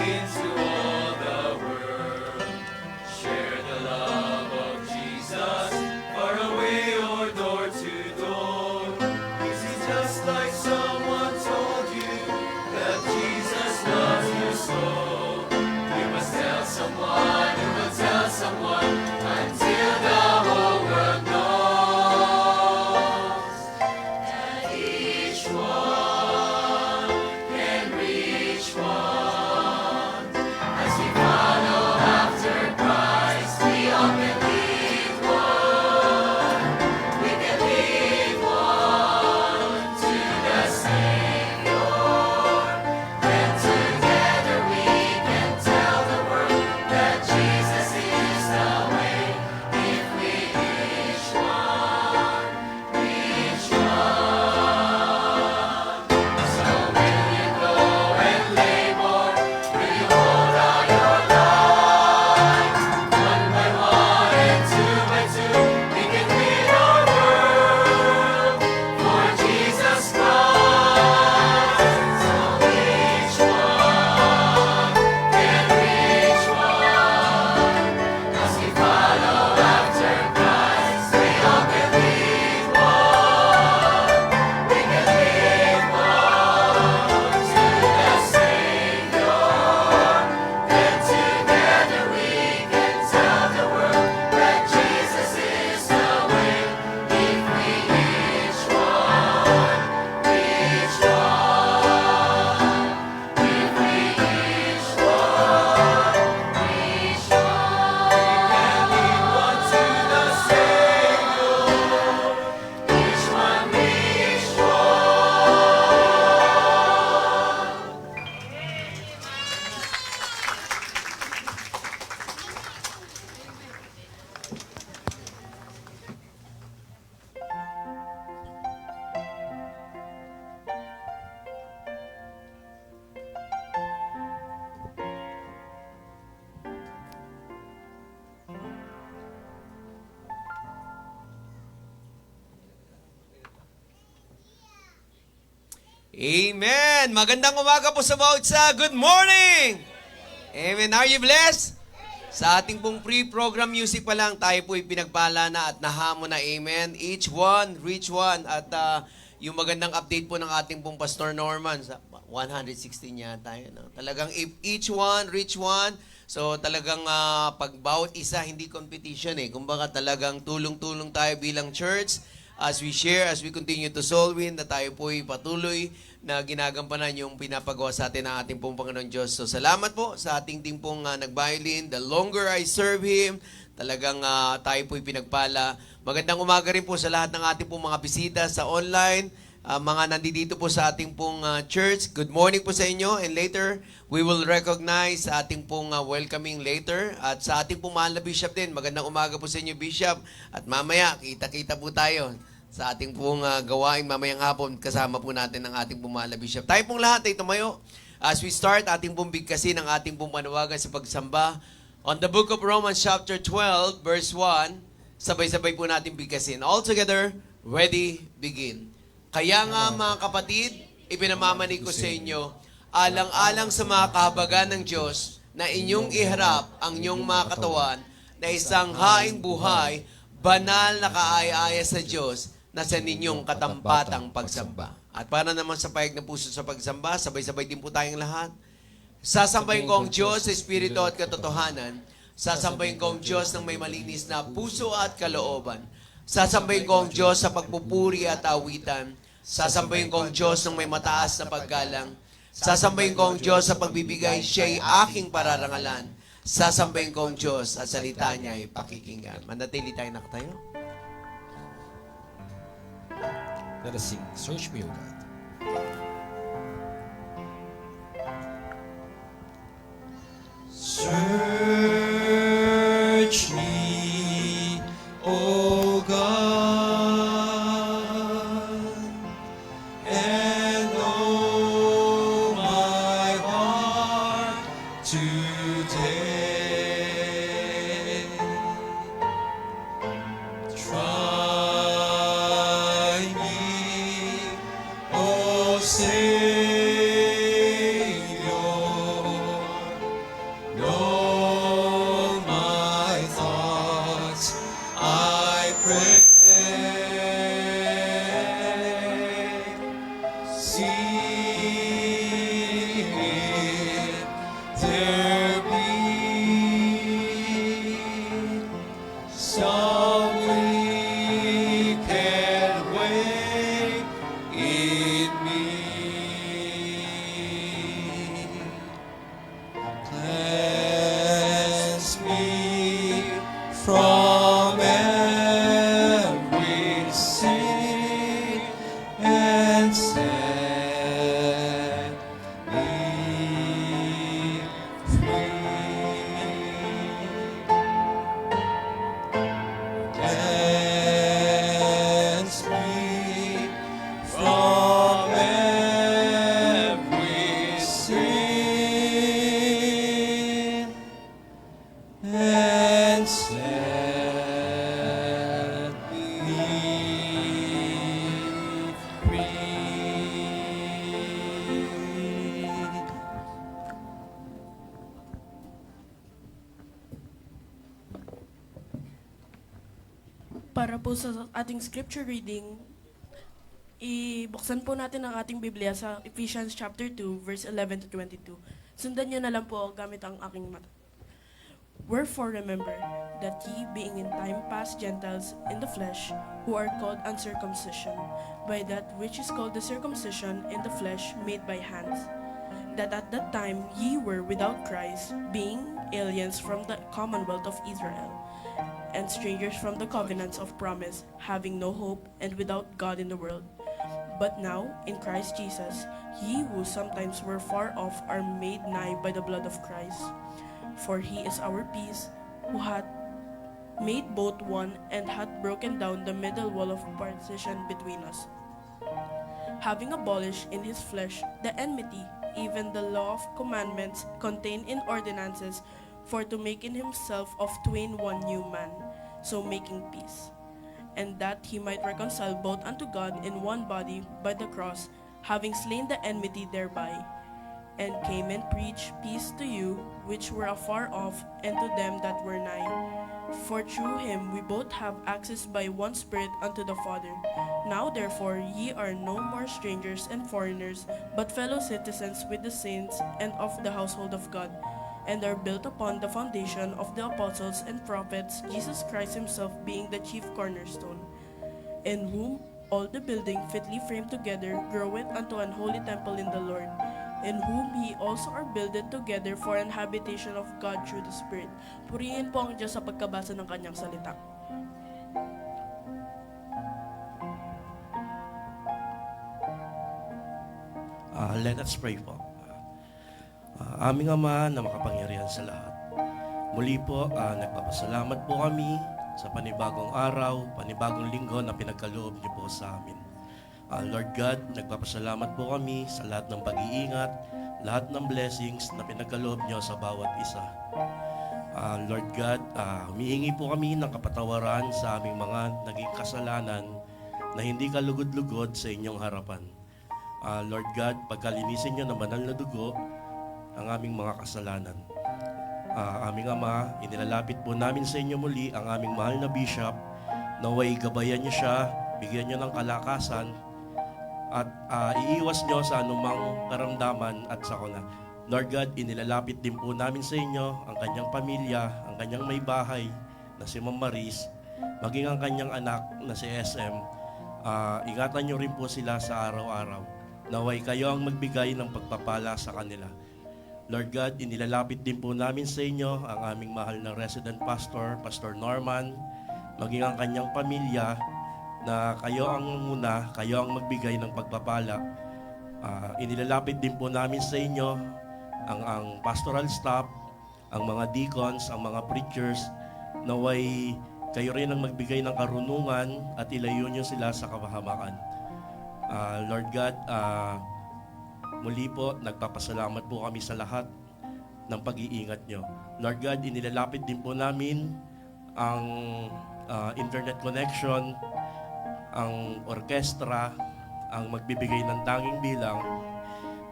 into all the world. Share the love of Jesus, far away or door to door. Is it just like someone told you that Jesus loves you so? You must tell someone, you will tell someone, until the whole world knows that each one can reach one. As we follow after Christ, we all can lead one. We can lead one to the Savior. Then together we can tell the world that Jesus is the way. If we each one reach one. So will you go and labor? Will you hold out your life? One by one and two by two, we can lead our world for Jesus Christ. So each one can reach one. As we follow after Christ, we all can lead one. We can lead one to the Savior. Then together we can tell the world that Jesus is the way. If we each one reach one. If we each one reach one. We can lead one to the Savior. Each one reach one. Amen! Magandang umaga po sa bawat isa. Good morning! Amen. Are you blessed? Sa ating pong pre-program music pa lang, tayo po pinagpala na at nahamon na. Amen. Each one, reach one. At yung magandang update po ng ating pong Pastor Norman, sa 116 yata yun. No? Talagang if each one, reach one. So talagang pag bawat isa, hindi competition eh. Kumbaga talagang tulong-tulong tayo bilang church as we share, as we continue to soul win, na tayo po'y patuloy na ginagampanan yung pinapagawa sa atin ng ating pong Panginoon Diyos. So salamat po sa ating team pong nag-violin. The longer I serve Him, talagang tayo po'y pinagpala. Magandang umaga rin po sa lahat ng ating pong mga bisita sa online, mga nandito po sa ating pong church. Good morning po sa inyo, and later we will recognize sa ating pong welcoming later. At sa ating pong mahal na Bishop din, magandang umaga po sa inyo, Bishop. At mamaya, kita-kita po tayo sa ating pong gawain mamayang hapon. Kasama po natin ang ating pong mahal na Bishop. Tayo pong lahat ay tumayo as we start ating pong bigkasin ang ating pong panawagan sa pagsamba. On the book of Romans chapter 12, verse 1, sabay-sabay po natin bigkasin. All together, ready, begin. Kaya nga mga kapatid, ipinamamanig ko sa inyo, alang-alang sa mga kahabagan ng Diyos, na inyong iharap ang inyong mga katawan na isang haing buhay, banal na kaaya-aya sa Diyos, na sa ninyong katampatang pagsamba. At para naman sa payag ng puso sa pagsamba, sabay-sabay din po tayong lahat. Sasambahin ko ang Diyos sa Espiritu at katotohanan. Sasambahin ko ang Diyos ng may malinis na puso at kalooban. Sasambahin ko ang Diyos sa pagpupuri at awitan. Sasambahin ko ang Diyos ng may mataas na paggalang. Sasambahin ko ang Diyos sa pagbibigay, siya'y aking pararangalan. Sasambahin ko ang Diyos at salita niya ay pakikinggan. Manatili tayo nakatayo. Let us sing, Search Me, O God. Search me, O God, and know my heart today. Try me, Para po sa ating scripture reading, ibuksan po natin ang ating Biblia sa Ephesians chapter 2, verse 11 to 22. Sundan niyo na lang po gamit ang aking mata. Wherefore remember that ye, being in time past Gentiles in the flesh, who are called uncircumcision, by that which is called the circumcision in the flesh made by hands, that at that time ye were without Christ, being aliens from the commonwealth of Israel, and strangers from the covenants of promise, having no hope and without God in the world. But now, in Christ Jesus, ye who sometimes were far off are made nigh by the blood of Christ. For he is our peace, who hath made both one, and hath broken down the middle wall of partition between us, having abolished in his flesh the enmity, even the law of commandments contained in ordinances, for to make in himself of twain one new man, so making peace, and that he might reconcile both unto God in one body by the cross, having slain the enmity thereby, and came and preached peace to you which were afar off, and to them that were nigh. For through him we both have access by one Spirit unto the Father. Now therefore ye are no more strangers and foreigners, but fellow citizens with the saints and of the household of God, and are built upon the foundation of the apostles and prophets, Jesus Christ himself being the chief cornerstone, in whom all the building fitly framed together groweth unto an holy temple in the Lord, in whom ye also are builded together for an habitation of God through the Spirit. Purihin po ang Diyos sa pagkabasa ng kanyang salita. Let us pray po. Aming Ama na makapangyarihan sa lahat. Muli po, nagpapasalamat po kami sa panibagong araw, panibagong linggo na pinagkaloob niyo po sa amin. Lord God, nagpapasalamat po kami sa lahat ng pag-iingat, lahat ng blessings na pinagkaloob niyo sa bawat isa. Lord God, humihingi po kami ng kapatawaran sa aming mga naging kasalanan na hindi kalugod-lugod sa inyong harapan. Lord God, pagkalinisin niyo ng banal na dugo ang aming mga kasalanan. Aming Ama, inilalapit po namin sa inyo muli ang aming mahal na bishop, naway gabayan niyo siya, bigyan niyo ng kalakasan, at iiwas niyo sa anumang karamdaman at sakuna. Lord God, inilalapit din po namin sa inyo ang kanyang pamilya, ang kanyang may bahay na si Ma'am Maris, maging ang kanyang anak na si SM. Ingatan niyo rin po sila sa araw-araw. Naway kayo ang magbigay ng pagpapala sa kanila. Lord God, inilalapit din po namin sa inyo ang aming mahal na resident pastor, Pastor Norman, maging ang kanyang pamilya, na kayo ang muna, kayo ang magbigay ng pagpapala. Inilalapit din po namin sa inyo ang pastoral staff, ang mga deacons, ang mga preachers, naway kayo rin ang magbigay ng karunungan at ilayo nyo sila sa kapahamakan. Lord God, muli po, nagpapasalamat po kami sa lahat ng pag-iingat nyo. Lord God, inilalapit din po namin ang internet connection, ang orkestra, ang magbibigay ng tanging bilang,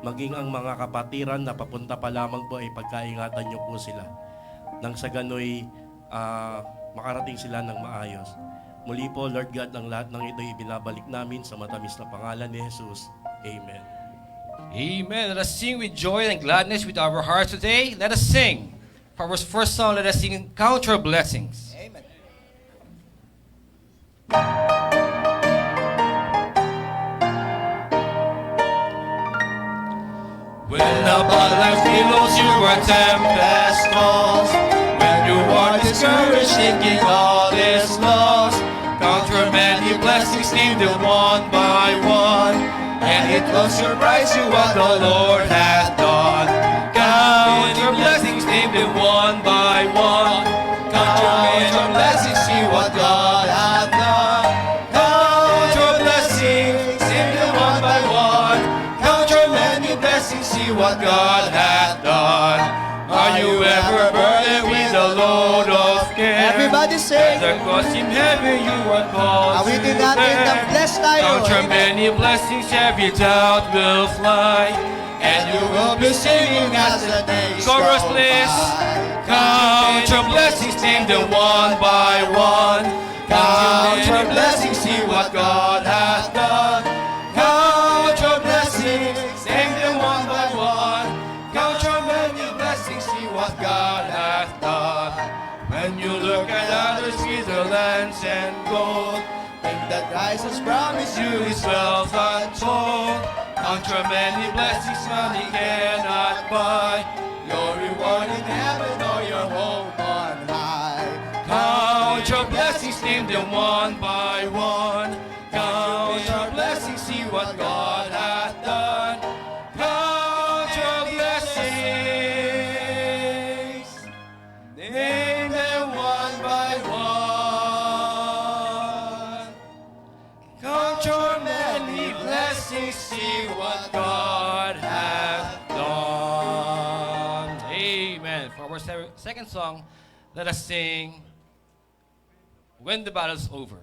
maging ang mga kapatiran na papunta pa lamang po ay pagkaingatan nyo po sila. Nang sa gano'y makarating sila ng maayos. Muli po, Lord God, ang lahat ng ito ibinabalik namin sa matamis na pangalan ni Jesus. Amen. Amen. Let us sing with joy and gladness with our hearts today. Let us sing. For our first song, let us sing Count Your Blessings. Amen. When upon life's billows you are tempest tossed, when you are discouraged thinking all is lost, count your many blessings, name them one by one, and it will surprise you what the Lord hath done. Count your blessings, name them one by one, count your blessings, see what God hath done. Count your blessings, name them one by one, count your many blessings, see what God hath done. Are you ever burdened with a load of care? Everybody sing. The cross in heaven you are called Awitin to natin bear. ng blessed tayo. Count your many blessings, every doubt will fly, and you will be singing as the days Chorus, go please. by. Count your blessings, name them one by one. Count Count your blessings, see what God hath done. Count your blessings, name them one by one. Count your many blessings, see what God hath done. When you look at others, see their lands and gold. Think that Christ has promised you His wealth untold. Count your many blessings, money cannot buy. Your reward in heaven or your home on high. Count your blessings, name them one by one. Count your blessings, see what God hath done. Count your blessings, name them one by one. Count your many blessings, see what God hath done. Amen. For our second song, let us sing When the Battle's Over.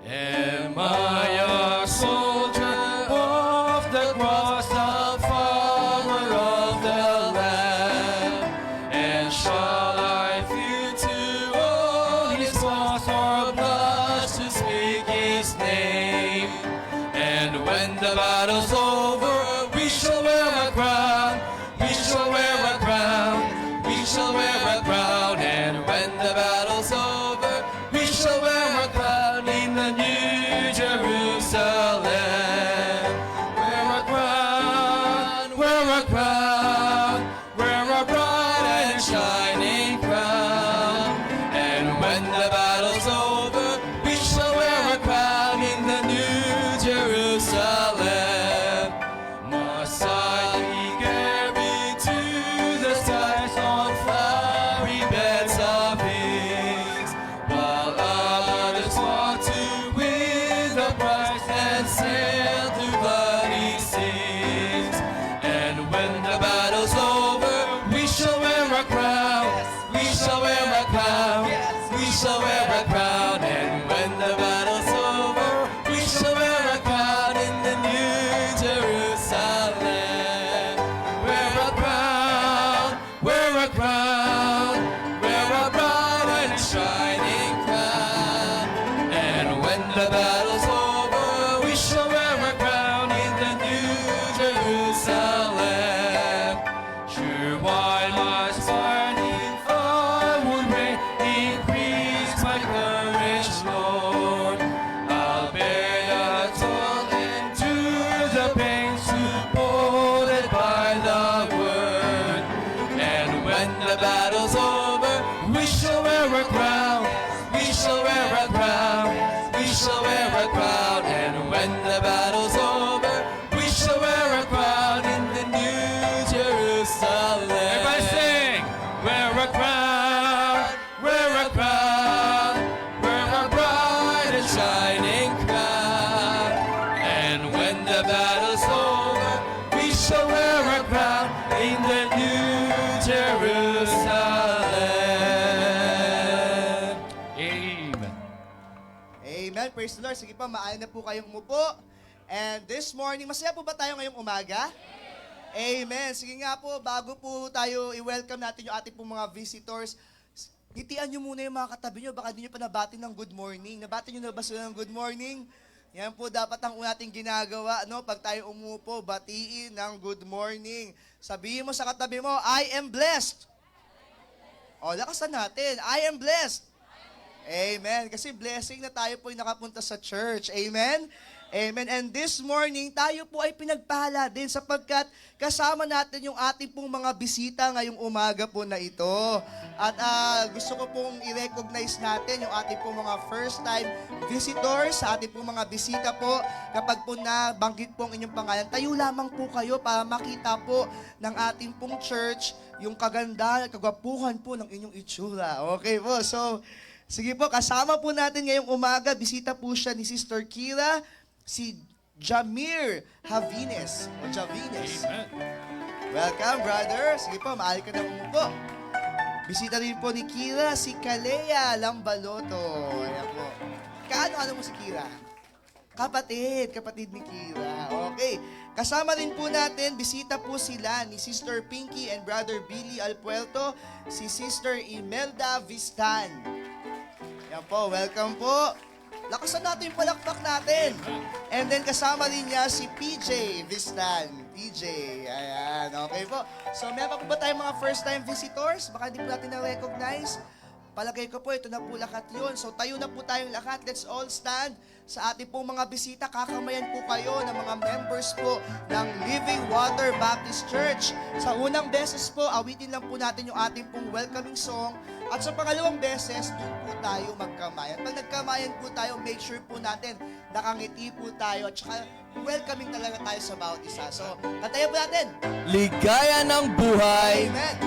Am I a soldier of the cross, a follower of the Lamb? And shall I fear to own His cross or blush to speak His name? And when the battle's over, we shall wear a crown. We shall wear a crown. We shall wear a crown. And when the battle's over, we shall wear a crown in the New Jerusalem. Wear a crown, wear a crown, wear a bright and shining crown. And when the battle's over, we shall wear a crown in the New Jerusalem. Must I be carried to the skies on flowery beds of peace, while others walk to win the prize and sail through bloody seas? And when the battle's over, we shall wear a crown. We shall wear a crown. We shall wear a crown. And when the battle's over, we shall wear a crown in the New Jerusalem. Wear a crown, wear a crown, wear a bright and shining crown. And when the battle's over, we shall wear a crown in the New Jerusalem. Sure, while my burning fire would reign, increase my courage, Lord. I'll bear the toil, endure the pain, supported by the word. And when the battle's over, we shall wear a crown. We shall wear a crown. We shall wear a crown. And when the battle's over, we shall wear a crown in the New Jerusalem. Everybody sing! Wear a crown, wear a crown, wear a bright and shining crown. And when the battle's over, we shall wear a crown in the New Jerusalem. Amen. Amen. Praise the Lord. Sige pa, maaari na po kayong umupo. And this morning, masaya po ba tayo ngayong umaga? Amen. Sige nga po, bago po tayo i-welcome natin yung ating pong mga visitors, ngitian nyo muna yung mga katabi nyo. Baka di nyo pa nabati ng good morning. Nabati nyo na ba sila ng good morning? Yan po dapat ang nating ginagawa, no? Pag tayo umupo, batiin ng good morning. Sabihin mo sa katabi mo, I am blessed. O, lakasan natin. I am blessed. Amen. Kasi blessing na tayo po ay nakapunta sa church. Amen? Amen. And this morning, tayo po ay pinagpala din sapagkat kasama natin yung ating pong mga bisita ngayong umaga po na ito. At gusto ko pong i-recognize natin yung ating pong mga first-time visitors, sa ating pong mga bisita po. Kapag po nabanggit po ang inyong pangalan, tayo lamang po kayo para makita po ng ating pong church yung kagandahan at kagwapuhan po ng inyong itsura. Okay po, so sige po, kasama po natin ngayong umaga, bisita po siya ni Sister Kira, si Jamir Javines. O Javines. Amen. Welcome, brother. Sige po, maaari ka na umupo. Bisita rin po ni Kira, si Kalea Lambaloto. Ayan po. Kaano mo si Kira? Kapatid ni Kira. Okay. Kasama rin po natin, bisita po sila ni Sister Pinky and Brother Billy Alpuerto, si Sister Imelda Vistan. Yan po, welcome po. Lakasan natin yung palakpak natin. And then kasama rin niya si PJ Vistan. PJ, ayan, okay po. So meron pa po ba tayong mga first time visitors? Baka hindi po natin na-recognize. Palagay ko po, ito na po lahat yun. So tayo na po tayong lahat. Let's all stand. Sa ating pong mga bisita, kakamayan po kayo ng mga members po ng Living Water Baptist Church. Sa unang beses po, awitin lang po natin yung ating pong welcoming song. At sa pangalawang beses, doon po tayo magkamayan. Pag nagkamayan po tayo, make sure po natin nakangiti po tayo. At saka welcoming talaga tayo sa bawat isa. So, kantayan po natin. Ligaya ng buhay. Amen.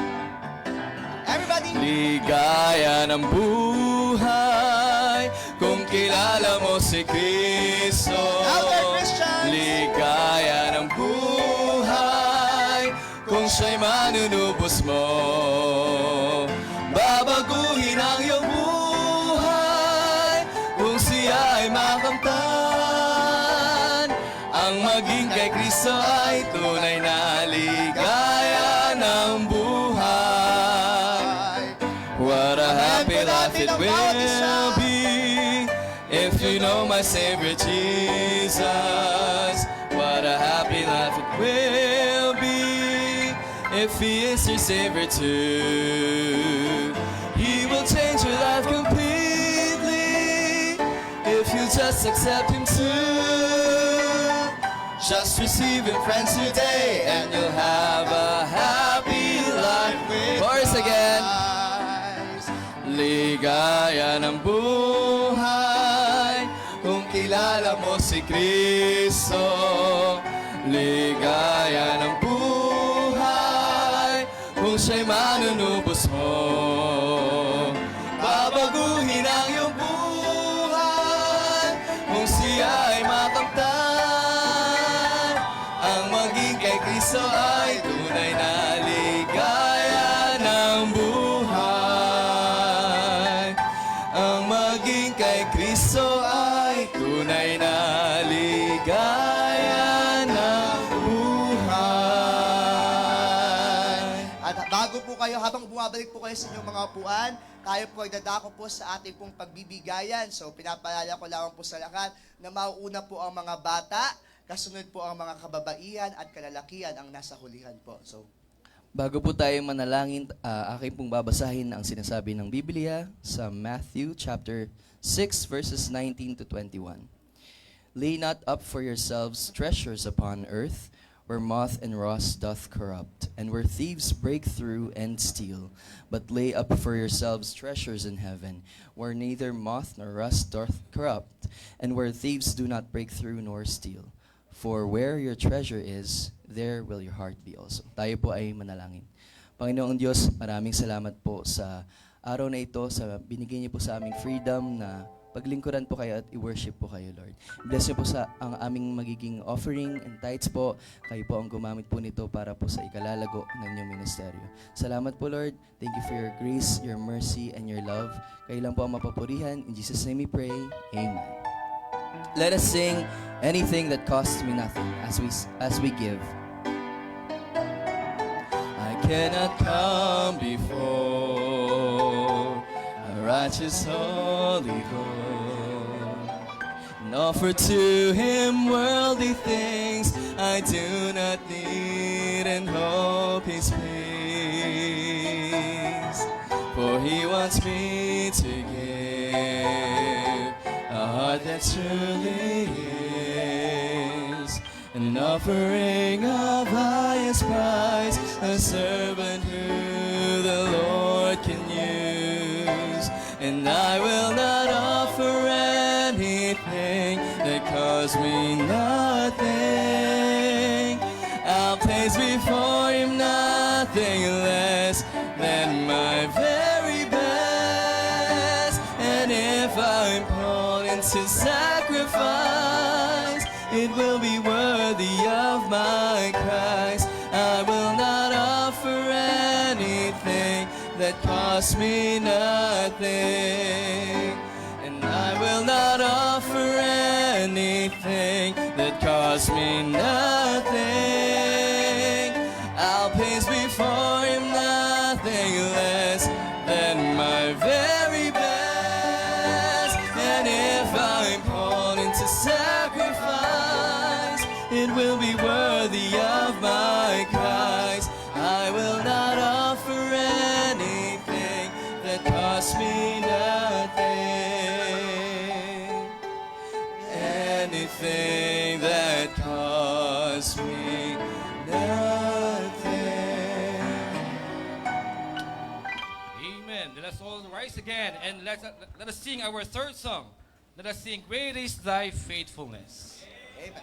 Everybody. Ligaya ng buhay kung kilala mo si Kristo. Louder, Christians! Ligaya ng buhay kung siya'y manunubos mo. Babaguhin ang iyong buhay kung siya ay makamtan. Ang maging kay Kristo ay tunay na ligaya ng buhay. What a happy life it will be if you know my Savior Jesus. What a happy life it will be if He is your Savior too. He will change your life completely if you just accept Him too. Just receive Him, friends, today, and you'll have a happy life with Chorus again. Ligaya ng buhay kung kilala mo si Kristo. Ligaya ng buhay kung siya'y manunubos mo. Babaguhin ang iyong buhay kung siya ay makamtan. Ang maging kay Kristo ay tunay na ligaya ng buhay. Ang maging kay Kristo ay tunay na ligaya ng buhay. At bago po kayo, habang bumabalik po kayo sa inyong mga upuan, tayo po ay dadako po sa ating pong pagbibigayan. So pinapalala ko lang po sa lahat na mauuna po ang mga bata, kasunod po ang mga kababaihan at kalalakihan ang nasa hulihan po. So, bago po tayo manalangin, aking pong babasahin ang sinasabi ng Biblia sa Matthew chapter 6 verses 19 to 21. Lay not up for yourselves treasures upon earth, where moth and rust doth corrupt, and where thieves break through and steal. But lay up for yourselves treasures in heaven, where neither moth nor rust doth corrupt, and where thieves do not break through nor steal. For where your treasure is, there will your heart be also. Tayo po ay manalangin. Panginoong Diyos, maraming salamat po sa araw na ito, sa binigay niyo po sa aming freedom na paglingkuran po kayo at i-worship po kayo, Lord. Bless niyo po sa ang aming magiging offering and tithes po. Kayo po ang gumamit po nito para po sa ikalalago ng inyong ministeryo. Salamat po, Lord. Thank you for your grace, your mercy, and your love. Kayo lang po ang mapapurihan. In Jesus' name we pray. Amen. Let us sing anything that costs me nothing as we give. I cannot come before a righteous holy God and offer to Him worldly things I do not need and hope His peace. For He wants me to give a heart that truly is an offering of highest price, a servant who the Lord can use. And I will not offer anything that costs me nothing. I'll place before Him nothing less than my very best. And if I'm called into sacrifice, it will be worthy of my Christ. I will not offer anything that costs me nothing. And I I will not offer anything that costs me nothing. I'll place before him nothing less than my very best. And if I'm called into sacrifice, it will be worthy of my Christ. I will not offer anything that costs me nothing. Anything that costs me nothing. Amen. Let us all rise again and let us sing our third song. Let us sing, Great is Thy Faithfulness. Amen.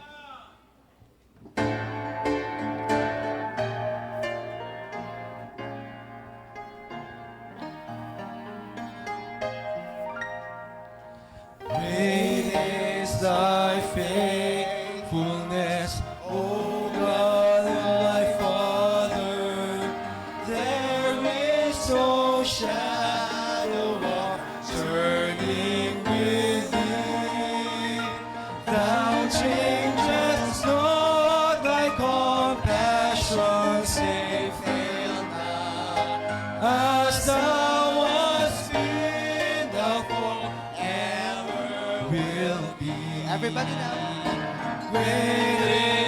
Great is thy faithfulness, O God my Father. There is no shadow of turning with thee. Thou changest not, thy compassions they fail not. As thou wast been, thou forever will be. Everybody now. Great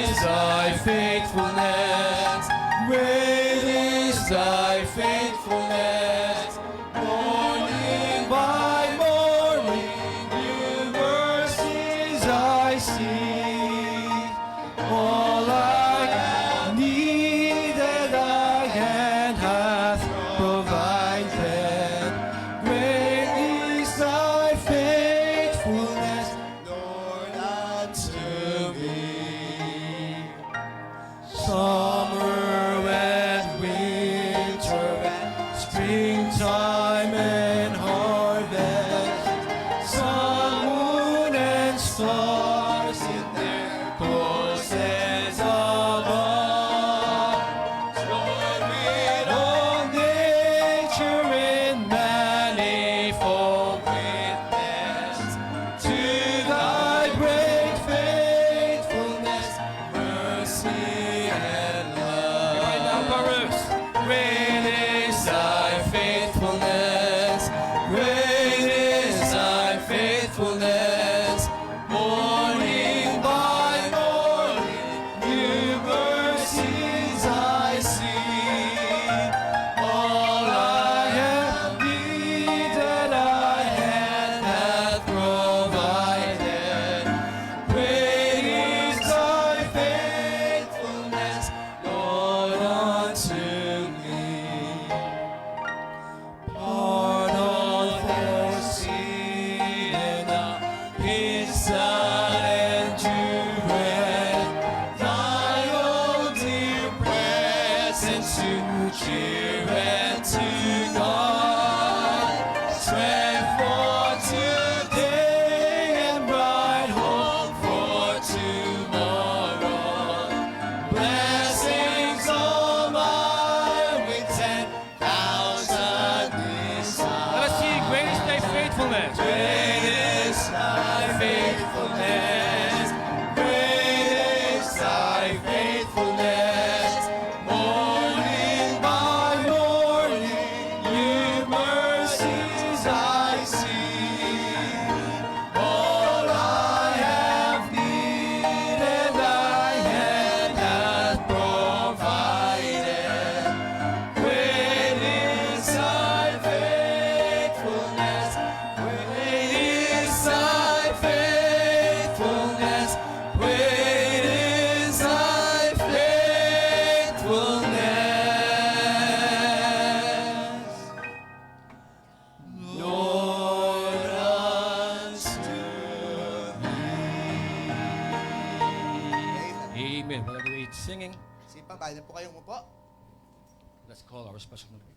is thy faithfulness, great is thy faithfulness. Morning by morning, new mercies I see. All I have needed, thy hand hath provided. Great is thy faithfulness, Lord, unto me. Summer and winter and springtime and harvest, sun, moon, and stars in their courses above. Join with all nature in manifold witness to thy great faithfulness, mercy, and Right now, love. chorus. Great is thy faithfulness, great is thy faithfulness. Morning by morning, new mercies I see. All I have needed, thy hand hath provided. Great is thy faithfulness, Lord, unto me. Pardon for sin and his son endureth. Thy own dear presence to cheer and to God. Strength for today and bright hope for tomorrow. Blessings all mine with 10,000 beside. Let us sing, Great is Thy Faithfulness. Great is thy faithfulness, great is thy faithfulness. Morning by morning, new mercies I see. All I have needed, thy hand hath provided. Great is thy faithfulness, great is thy faithfulness, great is thy faithfulness. Lord, unto me. Amen. While we wait singing, Sige pa, bahala po kayong umupo. let's call our special moderator.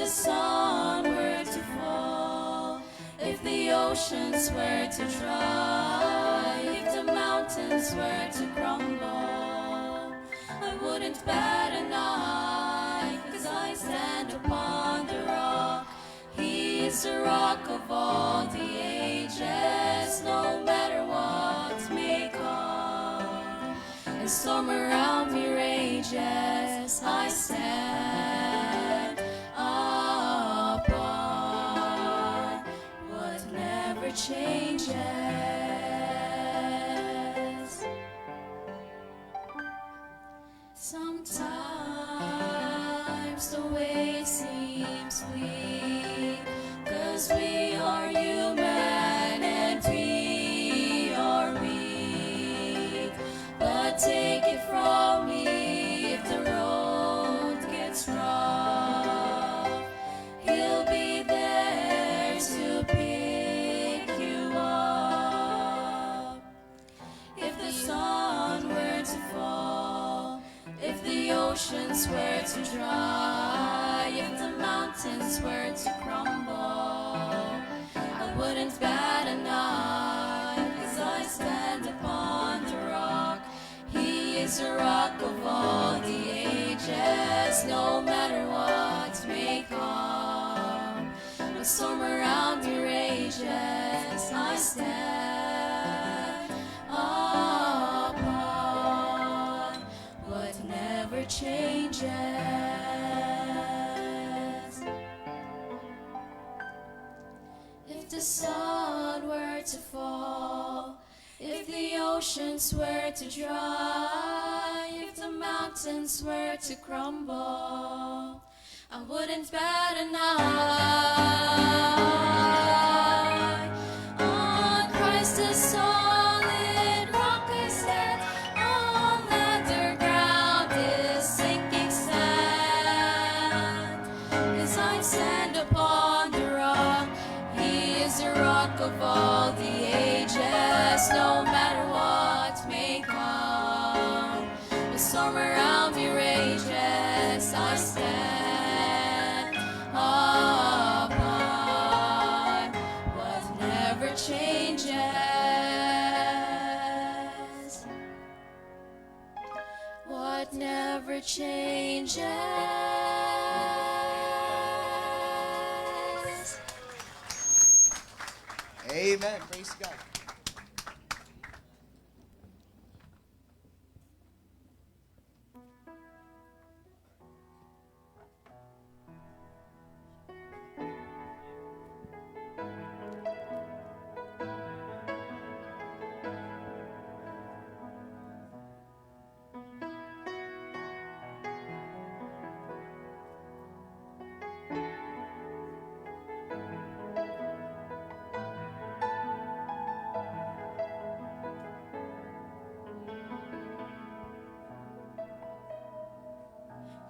the sun were to fall, if the oceans were to dry, if the mountains were to crumble, I wouldn't bat an eye, 'cause I stand upon the rock. He is the rock of all the ages, no matter what may come, and storm around me rages, I stand upon what never changes. Sometimes the way seems bleak, 'cause we are human and we are weak. But take it from me, if the road gets rough, He'll be there to pick you up. If the sun were to fall, if the oceans were to dry, if the mountains were to crumble, I wouldn't bat an eye, 'cause I stand upon the rock. He is the rock of all the ages, no matter what may come. When storm around me rages, I stand upon what never changes. If the sun were to fall, if the oceans were to dry, if the mountains were to crumble, I wouldn't bat an eye. On Christ the solid rock I stand, all other ground is sinking sand. As I stand upon the rock, He is the rock of all the ages, no matter what may come. The storm around me rages, I stand upon what never changes. What never changes. Amen. Praise God.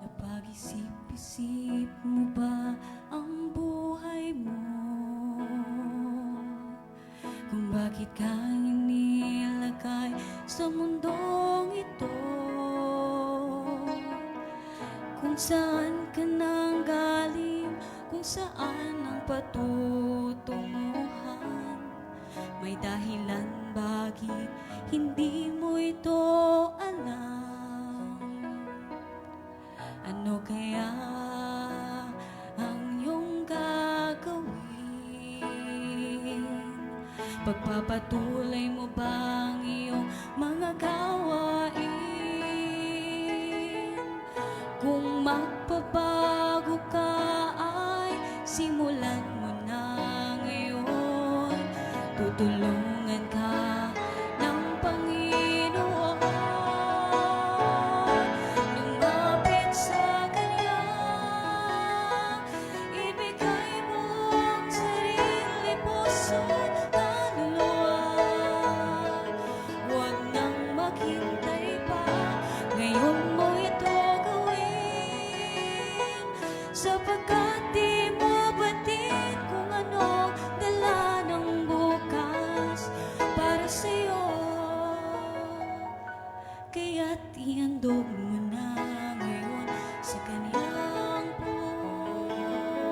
Napag-isip-isip mo ba ang buhay mo? Kung bakit ka inilagay sa mundong ito? Kung saan ka nang galing, kung saan ang patutunguhan? May dahilan bakit hindi mo ito alam? Ano kaya ang iyong gagawin? Pagpapatuloy mo ba ang iyong mga gawain? Kung magbabago ka ay simulan mo na ngayon. Tutulungan ka ng Panginoon. Lumapit sa Kanya, ibigay mo ang sarili, puso't kaluluwa. Huwag nang maghintay pa, ngayon mo ito gawin, sapagkat di mo batid kung ano dala ng bukas para sa'yo. Kaya't ihandog mo na ngayon sa Kanyang puso. Kung saan ka nang galing, kung saan ang patutunguhan? May dahilan bakit hindi mo ito alam? Ano kaya ang iyong gagawin? Pagpapatuloy mo ba ang iyong mga gawain? Kung magbabago ka ay simulan mo na ngayon. Tutulungan ka ng Panginoon. Lumapit sa Kanya, ibigay mo ang sarili, puso't kaluluwa. Huwag nang maghintay pa, ngayon mo ito gawin, sapagkat di mo batid kung ano dala ng bukas para sa'yo. Kaya't ihandog mo na ngayon sa Kanyang puso.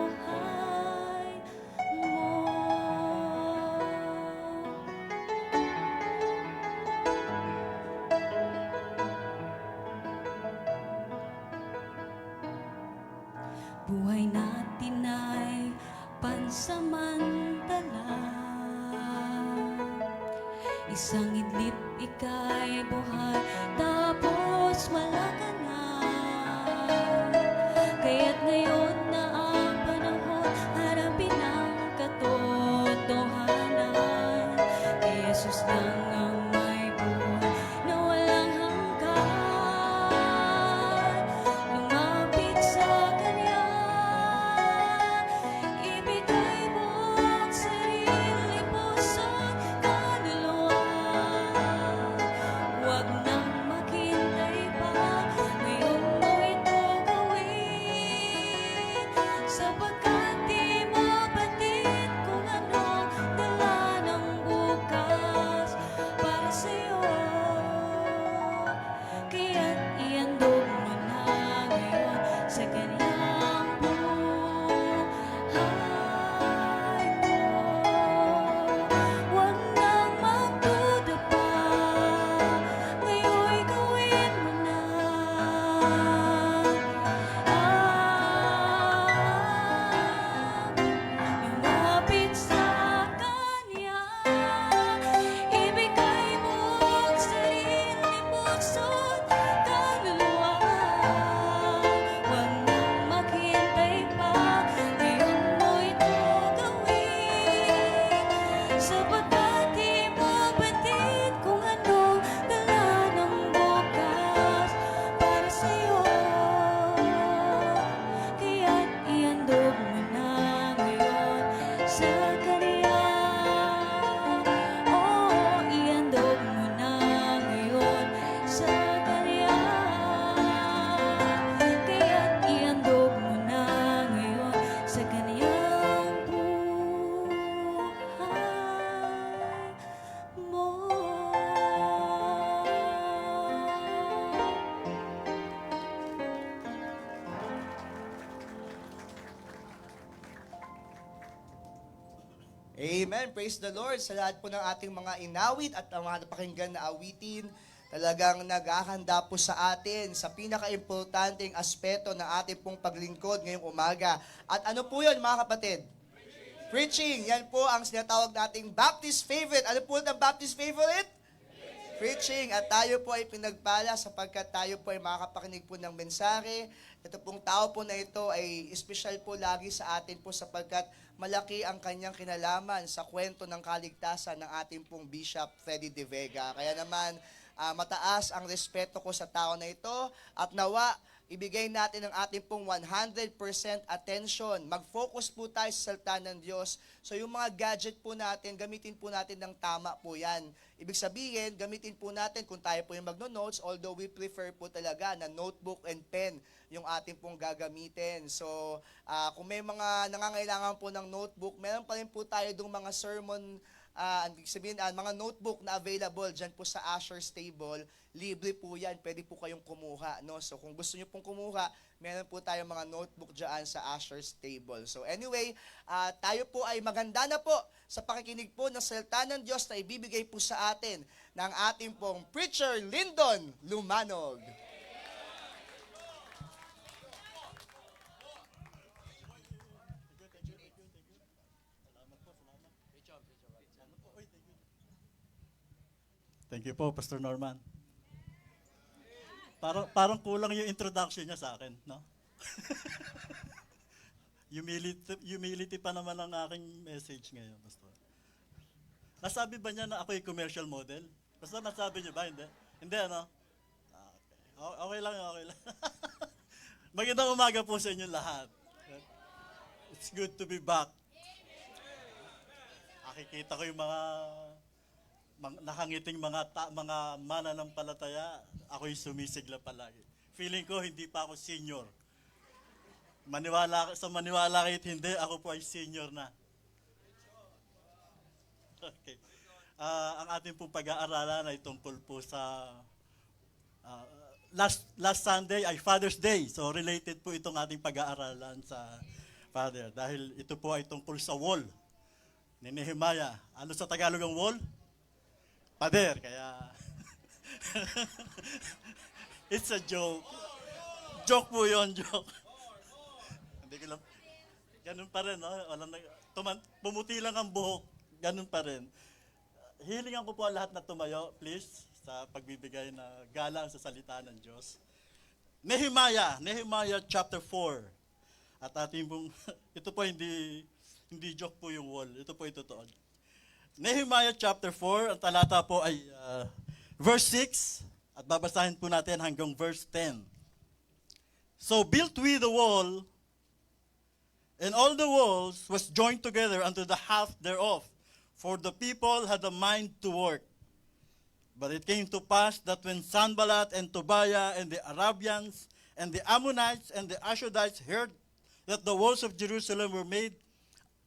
Buhay natin ay pansamantala. Isang idlip ika'y buhay, tapos wala ka na. Kaya't ngayon na ang panahon, harapin ang katotohanan. Kay Jesus lang ang may buhay na walang hanggan. Lumapit sa Kanya, ibigay mo ang sarili, puso't kaluluwa. Huwag nang maghintay pa, ngayon mo ito gawin. Sapagkat di mo batid kung anong dala ng bukas para sa'yo. Kaya't ihandog mo na ngayon sa Kanyang buhay mo. Huwag nang magduda pa, ngayon'y gawin mo na. Lumapit sa Kanya, ibigay mo ang sarili, puso't kaluluwa. Huwag nang maghintay pa, ngayon mo ito gawin. Sapagkat di mo batid kung anong dala ng bukas para sa'yo. Kaya't ihandog mo na ngayon sa Kanya. Oo, ihandog mo na ngayon sa Kanya. Kaya't ihandog mo na ngayon sa Kanyang buhay mo. Amen. Praise the Lord sa lahat po ng ating mga inawit at ang mga napakinggan na awitin. Talagang naghahanda po sa atin sa pinaka-importanteng aspeto ng ating pong paglingkod ngayong umaga. At ano po yun mga kapatid? Preaching. Yan po ang sinatawag nating Baptist favorite. Ano po ang Baptist favorite? Preaching. At tayo po ay pinagpala sapagkat tayo po ay makakapakinig po ng mensahe. Ito pong tao po na ito ay espesyal po lagi sa atin po sapagkat malaki ang kanyang kinalaman sa kwento ng kaligtasan ng ating pong Bishop Freddy De Vega. Kaya naman, mataas ang respeto ko sa tao na ito at nawa, ibigay natin ang ating pong 100% attention. Mag-focus po tayo sa salita ng Diyos. So yung mga gadget po natin, gamitin po natin ng tama po yan. Ibig sabihin, gamitin po natin kung tayo po yung magno-notes, although we prefer po talaga na notebook and pen yung ating pong gagamitin. So kung may mga nangangailangan po ng notebook, meron pa rin po tayo dong mga sermon, mga notebook na available dyan po sa Asher's Table. Libre po yan, pwede po kayong kumuha. No? So kung gusto nyo pong kumuha, meron po tayong mga notebook dyan sa Asher's Table. So anyway, tayo po ay maganda na po sa pakikinig po ng salita ng Diyos na ibibigay po sa atin ng ating pong Preacher Lyndon Lumanog. Thank you po, Pastor Norman. Parang kulang yung introduction niya sa akin, no? humility pa naman ang aking message ngayon, Pastor. Nasabi ba niya na ako yung commercial model? Pastor, nasabi niyo ba? Hindi? Hindi, ano? Okay lang, okay lang. Magandang umaga po sa inyo lahat. It's good to be back. Nakikita ko yung mga nakangiting mga mananampalataya, ako'y sumisigla palagi. Feeling ko hindi pa ako senior. Maniwala kahit hindi, ako po ay senior na. Okay. Ang ating pong pag-aaralan ay tungkol po sa last Sunday ay Father's Day. So related po itong ating pag-aaralan sa Father. Dahil ito po ay tungkol sa wall ni Nehemiah. Ano sa Tagalog ang wall? Pader, kaya it's a joke. Joke po yun, joke. Hindi ko lang, ganun pa rin, no? Pumuti lang ang buhok, ganun pa rin. Hilingan ko po ang lahat na tumayo, please, sa pagbibigay na galang sa salita ng Diyos. Nehemiah chapter 4. At ating pong, ito po hindi joke po yung wall, ito po yung totoo. Nehemiah chapter 4, ang talata po ay verse 6, at babasahin po natin hanggang verse 10. So built we the wall, and all the walls was joined together unto the half thereof, for the people had a mind to work. But it came to pass that when Sanballat and Tobiah and the Arabians and the Ammonites and the Ashdodites heard that the walls of Jerusalem were made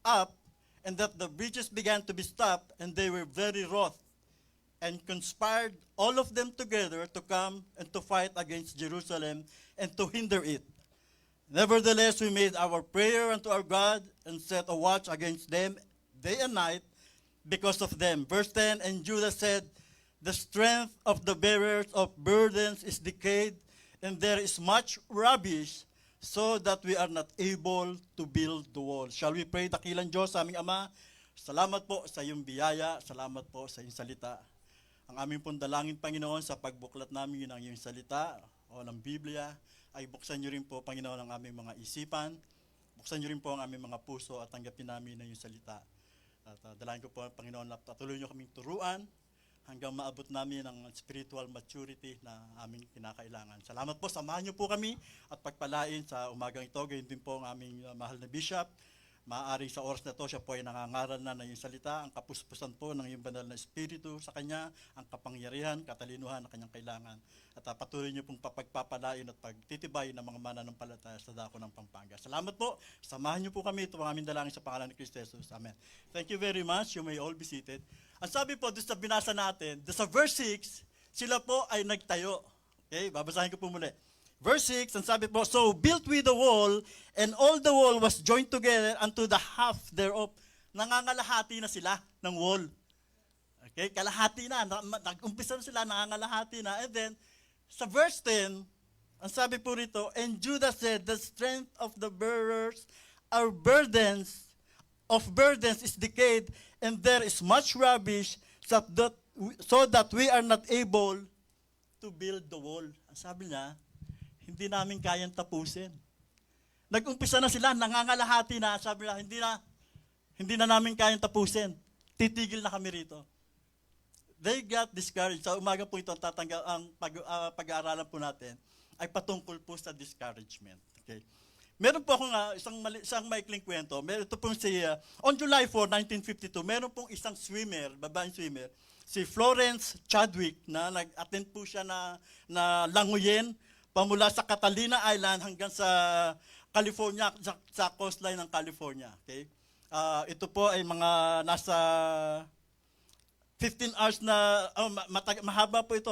up, and that the bridges began to be stopped, and they were very wroth, and conspired all of them together to come and to fight against Jerusalem and to hinder it. Nevertheless, we made our prayer unto our God, and set a watch against them day and night because of them. Verse 10, and Judah said, the strength of the bearers of burdens is decayed, and there is much rubbish, so that we are not able to build the wall. Shall we pray? Dakilang Diyos, aming Ama, salamat po sa iyong biyaya, salamat po sa iyong salita. Ang aming pong dalangin, Panginoon, sa pagbuklat namin ng iyong salita o ng Biblia, ay buksan niyo rin po, Panginoon, ang aming mga isipan, buksan niyo rin po ang aming mga puso at tanggapin namin ang iyong salita. At dalangin ko po, Panginoon, na patuloy niyo kaming turuan hanggang maabot namin ang spiritual maturity na aming kinakailangan. Salamat po, samahan niyo po kami at pagpalain sa umagang ito. Gayon din po ang aming mahal na bishop. Maaari sa oras na to, siya po ay nangangaral na ng iyong salita, ang kapuspusan po ng iyong banal na espiritu sa kanya, ang kapangyarihan, katalinuhan na kanyang kailangan. At patuloy niyo pong papagpapalain at pagtitibay ng mga mananampalataya sa dako ng Pampanga. Salamat po, samahan niyo po kami. Ito ang aming dalangin sa pangalan ni Kristo Jesus. Amen. Thank you very much. You may all be seated. Ang sabi po doon sa binasa natin, doon sa verse 6, sila po ay nagtayo. Okay, babasahin ko po muli. Verse 6, ang sabi po, so built we the wall, and all the wall was joined together unto the half thereof. Nangangalahati na sila ng wall. Okay, kalahati na. Nag-umpisa na sila, nangangalahati na. And then, sa verse 10, ang sabi po rito, and Judah said, the strength of the bearers, our burdens is decayed, and there is much rubbish, so that we are not able to build the wall. Ang sabi niya, hindi namin kayang tapusin. Nag-umpisa na sila, nangangalahati na, sabi nila, hindi na namin kayang tapusin. Titigil na kami rito. They got discouraged. Sa umaga po ito, ang pag-aaralan po natin ay patungkol po sa discouragement. Okay. Meron po akong isang maikling kwento. Ito pong on July 4, 1952, meron pong isang swimmer, babaeng swimmer, si Florence Chadwick, na nag-attend po siya na languyin pamula sa Catalina Island hanggang sa California, sa coastline ng California. Okay? Ito po ay mga nasa 15 hours na, mahaba po ito.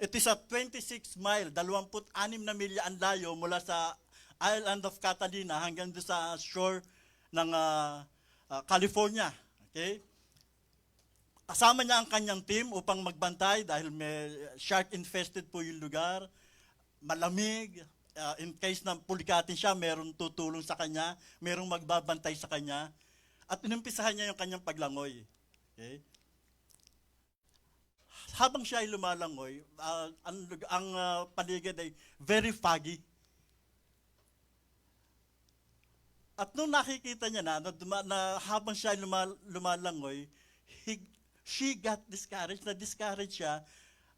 It is a 26 mile, 26 na milya ang layo mula sa island of Catalina hanggang doon sa shore ng California. Okay? Kasama niya ang kanyang team upang magbantay dahil may shark-infested po yung lugar, malamig, in case na pulikatin siya, merong tutulong sa kanya, merong magbabantay sa kanya, at inumpisahan niya yung kanyang paglangoy. Okay? Habang siya ay lumalangoy, ang paligid ay very foggy. At nung nakikita niya na habang siya ay lumalangoy, she got discouraged, na-discourage siya,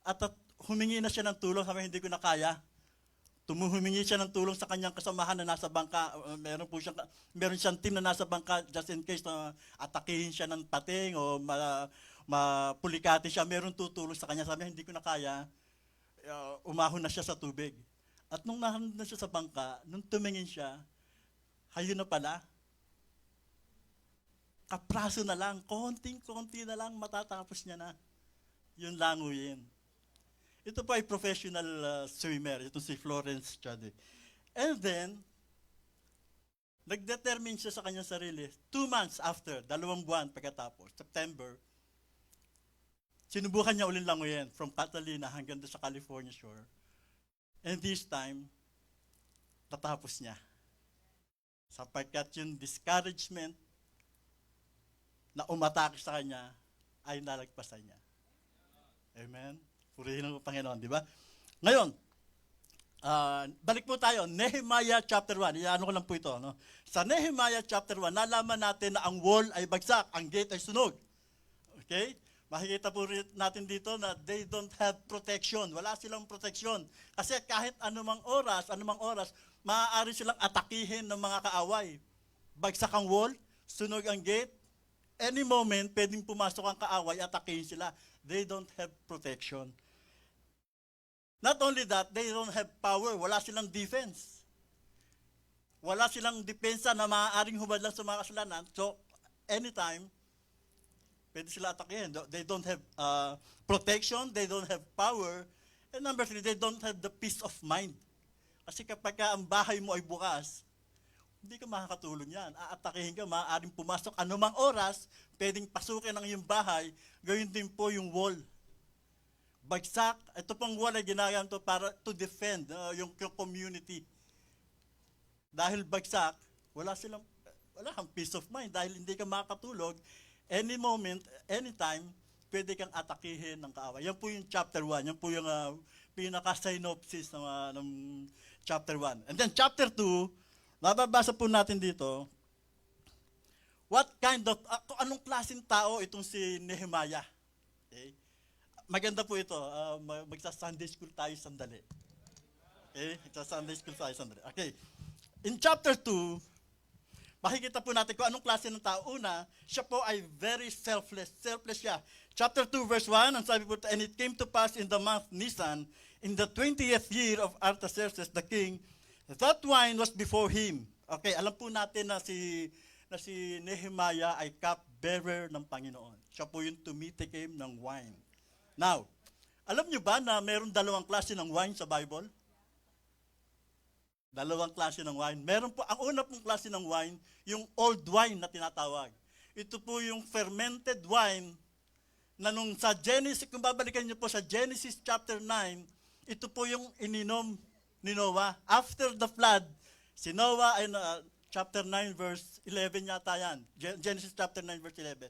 at humingi na siya ng tulong, sabi, hindi ko na kaya. Humingi siya ng tulong sa kanyang kasamahan na nasa bangka. Meron siyang team na nasa bangka just in case na atakihin siya ng pating o mapulikatin siya. Meron tutulong sa kanya, sabi, hindi ko na kaya. Umahon na siya sa tubig. At nung nahon na siya sa bangka, nung tumingin siya, hayo na pala. Kapraso na lang, konting-konti na lang, matatapos niya na yung languyin. Ito po ay professional swimmer, ito si Florence Chadwick. And then, nag-determine siya sa kanyang sarili, 2 months after, 2 buwan pagkatapos, September, sinubukan niya ulit languyin from Catalina hanggang sa California shore. And this time, tatapos niya. Sapagkat yung discouragement na umatake sa kanya ay nalagpasan niya. Amen? Purihin ang Panginoon, di ba? Ngayon, balik po tayo, Nehemiah chapter 1. Iano ko lang po ito. No? Sa Nehemiah chapter 1, nalaman natin na ang wall ay bagsak, ang gate ay sunog. Okay? Makikita po rin natin dito na they don't have protection. Wala silang protection. Kasi kahit anumang oras, maaari silang atakihin ng mga kaaway. Bagsak ang wall, sunog ang gate, any moment, pwedeng pumasok ang kaaway, atakihin sila. They don't have protection. Not only that, they don't have power. Wala silang defense. Wala silang depensa na maaaring humadlang sa mga kasalanan. So, anytime, pwede sila atakihin. They don't have protection, they don't have power, and number 3, they don't have the peace of mind. Kasi kapag ang bahay mo ay bukas, hindi ka makakatulong yan. Aatakihin ka, maaaring pumasok anumang oras, pwedeng pasukin ang iyong bahay, gawin din po yung wall. Bagsak, ito pong wall ay ginagawa to para to defend yung community. Dahil bagsak, wala kang peace of mind dahil hindi ka makakatulog. Any moment, anytime, pwede kang atakihin ng kaaway. Yan po yung chapter 1. Yan po yung pinaka-synopsis ng chapter 1. And then chapter 2, mababasa po natin dito, anong klaseng tao itong si Nehemiah? Okay? Maganda po ito. Magsa-Sunday school tayo sandali. Okay? Magsa-Sunday school tayo sandali. Okay. In chapter 2, makikita po natin kung anong klase ng tao. Una, siya po ay very selfless. Selfless siya. Chapter 2, verse 1, ang sabi po, and it came to pass in the month Nisan, in the 20th year of Artaxerxes the king, that wine was before him. Okay, alam po natin na si Nehemiah ay cup-bearer ng Panginoon. Siya po yung tumitikim ng wine. Now, alam nyo ba na mayroong dalawang klase ng wine sa Bible? Dalawang klase ng wine. Meron po, ang una pong klase ng wine, yung old wine na tinatawag. Ito po yung fermented wine na nung sa Genesis, kung babalikan niyo po sa Genesis chapter 9, ito po yung ininom ni Noah. After the flood, si Noah ay chapter 9 verse 11 yata yan. Genesis chapter 9 verse 11.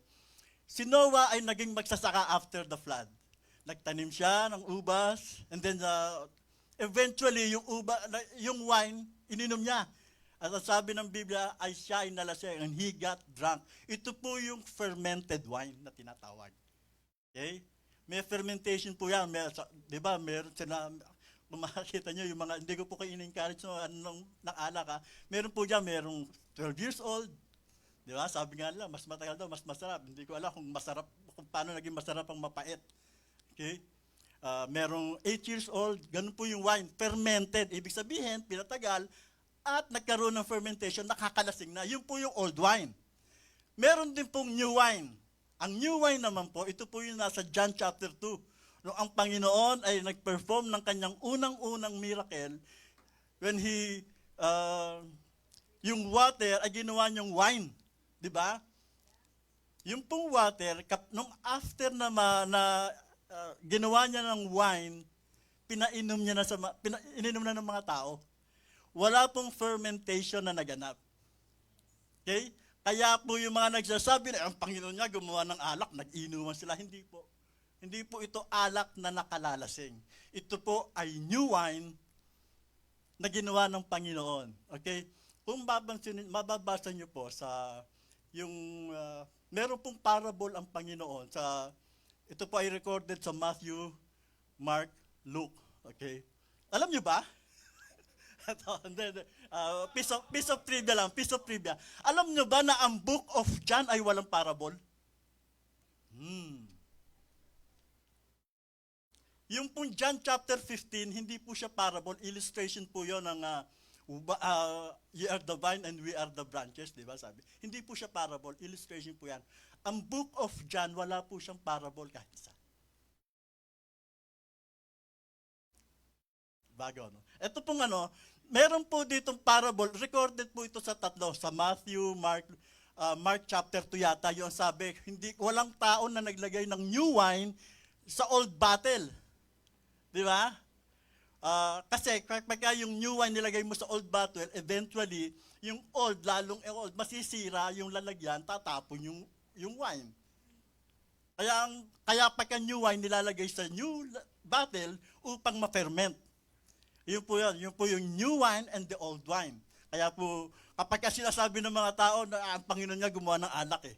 Si Noah ay naging magsasaka after the flood. Nagtanim siya ng ubas, and then eventually yung wine, ininom niya. At ang sabi ng Biblia ay siya ay nalasing and he got drunk. Ito po yung fermented wine na tinatawag. Okay? May fermentation po yan. Di ba, meron sila, makakita nyo yung mga, hindi ko po kayo in-encourage ng alak ha. Meron po dyan, merong 12 years old. Di ba? Sabi nga nila, mas matagal daw, mas masarap. Hindi ko alam kung paano naging masarap ang mapait. Okay? Merong 8 years old, ganun po yung wine, fermented. Ibig sabihin, pinatagal, at nagkaroon ng fermentation, nakakalasing na. Yun po yung old wine. Meron din pong new wine. Ang new wine naman po, ito po yung nasa John chapter 2. Nung ang Panginoon ay nag-perform ng kanyang unang-unang miracle, when yung water ay ginawa niyang wine. Di ba? Yung pong water, nung after na ginawa niya ng wine, ininom na ng mga tao. Wala pong fermentation na naganap. Okay? Kaya po yung mga nagsasabi na ang Panginoon niya gumawa ng alak, nag-inuman sila. Hindi po. Hindi po ito alak na nakalalasing. Ito po ay new wine na ginawa ng Panginoon. Okay? Kung mababasa niyo po sa meron pong parable ang Panginoon ito po ay recorded sa Matthew, Mark, Luke. Okay? Alam niyo ba? Piece of trivia lang, piece of trivia. Alam niyo ba na ang book of John ay walang parable? Yung pong John chapter 15, hindi po siya parable, illustration po yun ng ye are the vine and we are the branches, di ba sabi? Hindi po siya parable, illustration po yan. Ang book of John, wala po siyang parable kahit isa. Bago, no? Ito pong meron po ditong parable, recorded po ito sa tatlo, sa Matthew, Mark chapter 2 yata, yung sabi, walang tao na naglagay ng new wine sa old bottle. Di ba? Kasi kapag yung new wine nilagay mo sa old bottle, eventually, yung old, lalong old, masisira yung lalagyan, tatapon yung wine. Kaya pagka new wine nilalagay sa new bottle upang ma-ferment. Yun po yung new wine and the old wine. Kaya po, kapag sinasabi ng mga tao na ang Panginoon nga gumawa ng alak eh.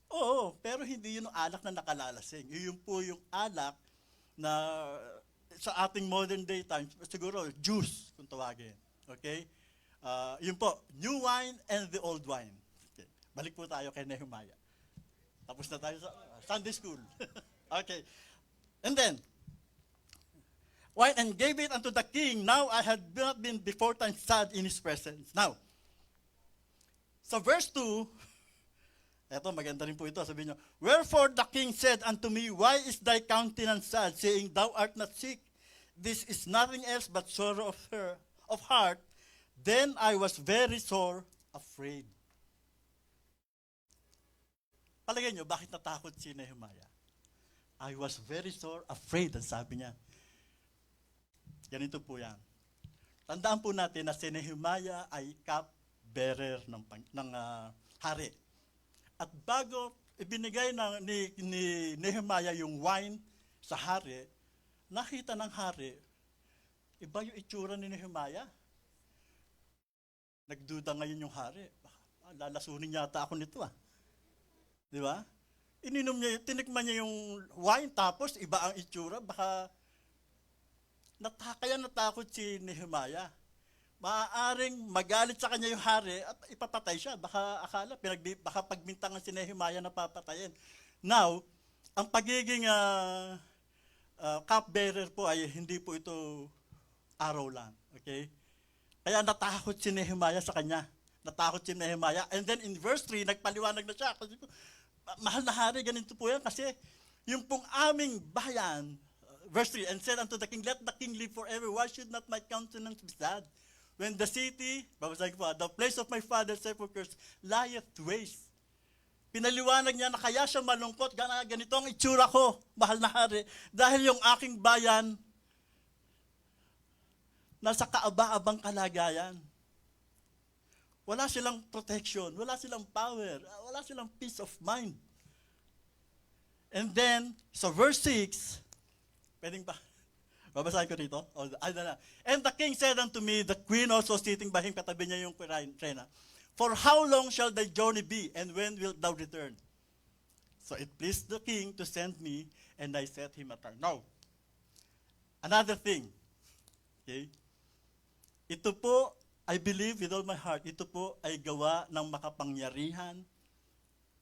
Oo, pero hindi yun ang alak na nakalalasing. Yun po yung alak na sa ating modern day times, siguro juice kung tawagin. Okay? Yun po, new wine and the old wine. Okay. Balik po tayo kay Nehemiah. Tapos na tayo sa Sunday school. Okay. And then, wine and gave it unto the king. Now I had not been before time sad in his presence. Now, sa verse 2, eto maganda rin po ito, sabi niyo, wherefore the king said unto me, why is thy countenance sad, saying, thou art not sick? This is nothing else but sorrow of heart. Then I was very sore afraid. Palagay niyo, bakit natakot si Nehemiah? I was very sore afraid, ang sabi niya. Ganito po yan. Tandaan po natin na si Nehemiah ay cup-bearer ng hari. At bago ibinigay ni Nehemiah yung wine sa hari, nakita ng hari, iba yung itsura ni Nehemiah. Nagduda ngayon yung hari. Lalasunin yata ako nito ah. Di ba? Ininom niya, tinikman niya yung wine tapos iba ang itsura. Baka kaya natakot si Nehemiah. Maaaring magalit sa kanya yung hari at ipapatay siya. Baka akala, baka pagbintangan si Nehemiah na papatayin. Now, ang pagiging cupbearer po ay hindi po ito araw lang. Okay? Kaya natakot si Nehemiah sa kanya. Natakot si Nehemiah. And then in verse 3, nagpaliwanag na siya. Kasi, mahal na hari, ganito po yan. Kasi yung pong aming bayan, verse 3, and said unto the king, let the king live forever. Why should not my countenance be sad? When the city, babasahin ko po, the place of my father's sepulchres lieth waste. Pinaliwanag niya na kaya siya malungkot, ganito ang itsura ko, mahal na hari, dahil yung aking bayan, nasa kaaba-abang kalagayan. Wala silang protection, wala silang power, wala silang peace of mind. And then, sa verse 6, pwedeng ba? Babasahin ko dito. And the king said unto me, the queen also sitting by him, katabi niya yung reyna, for how long shall thy journey be, and when wilt thou return? So it pleased the king to send me, and I set him apart. Now, another thing. Okay? Ito po, I believe with all my heart, ito po ay gawa ng makapangyarihan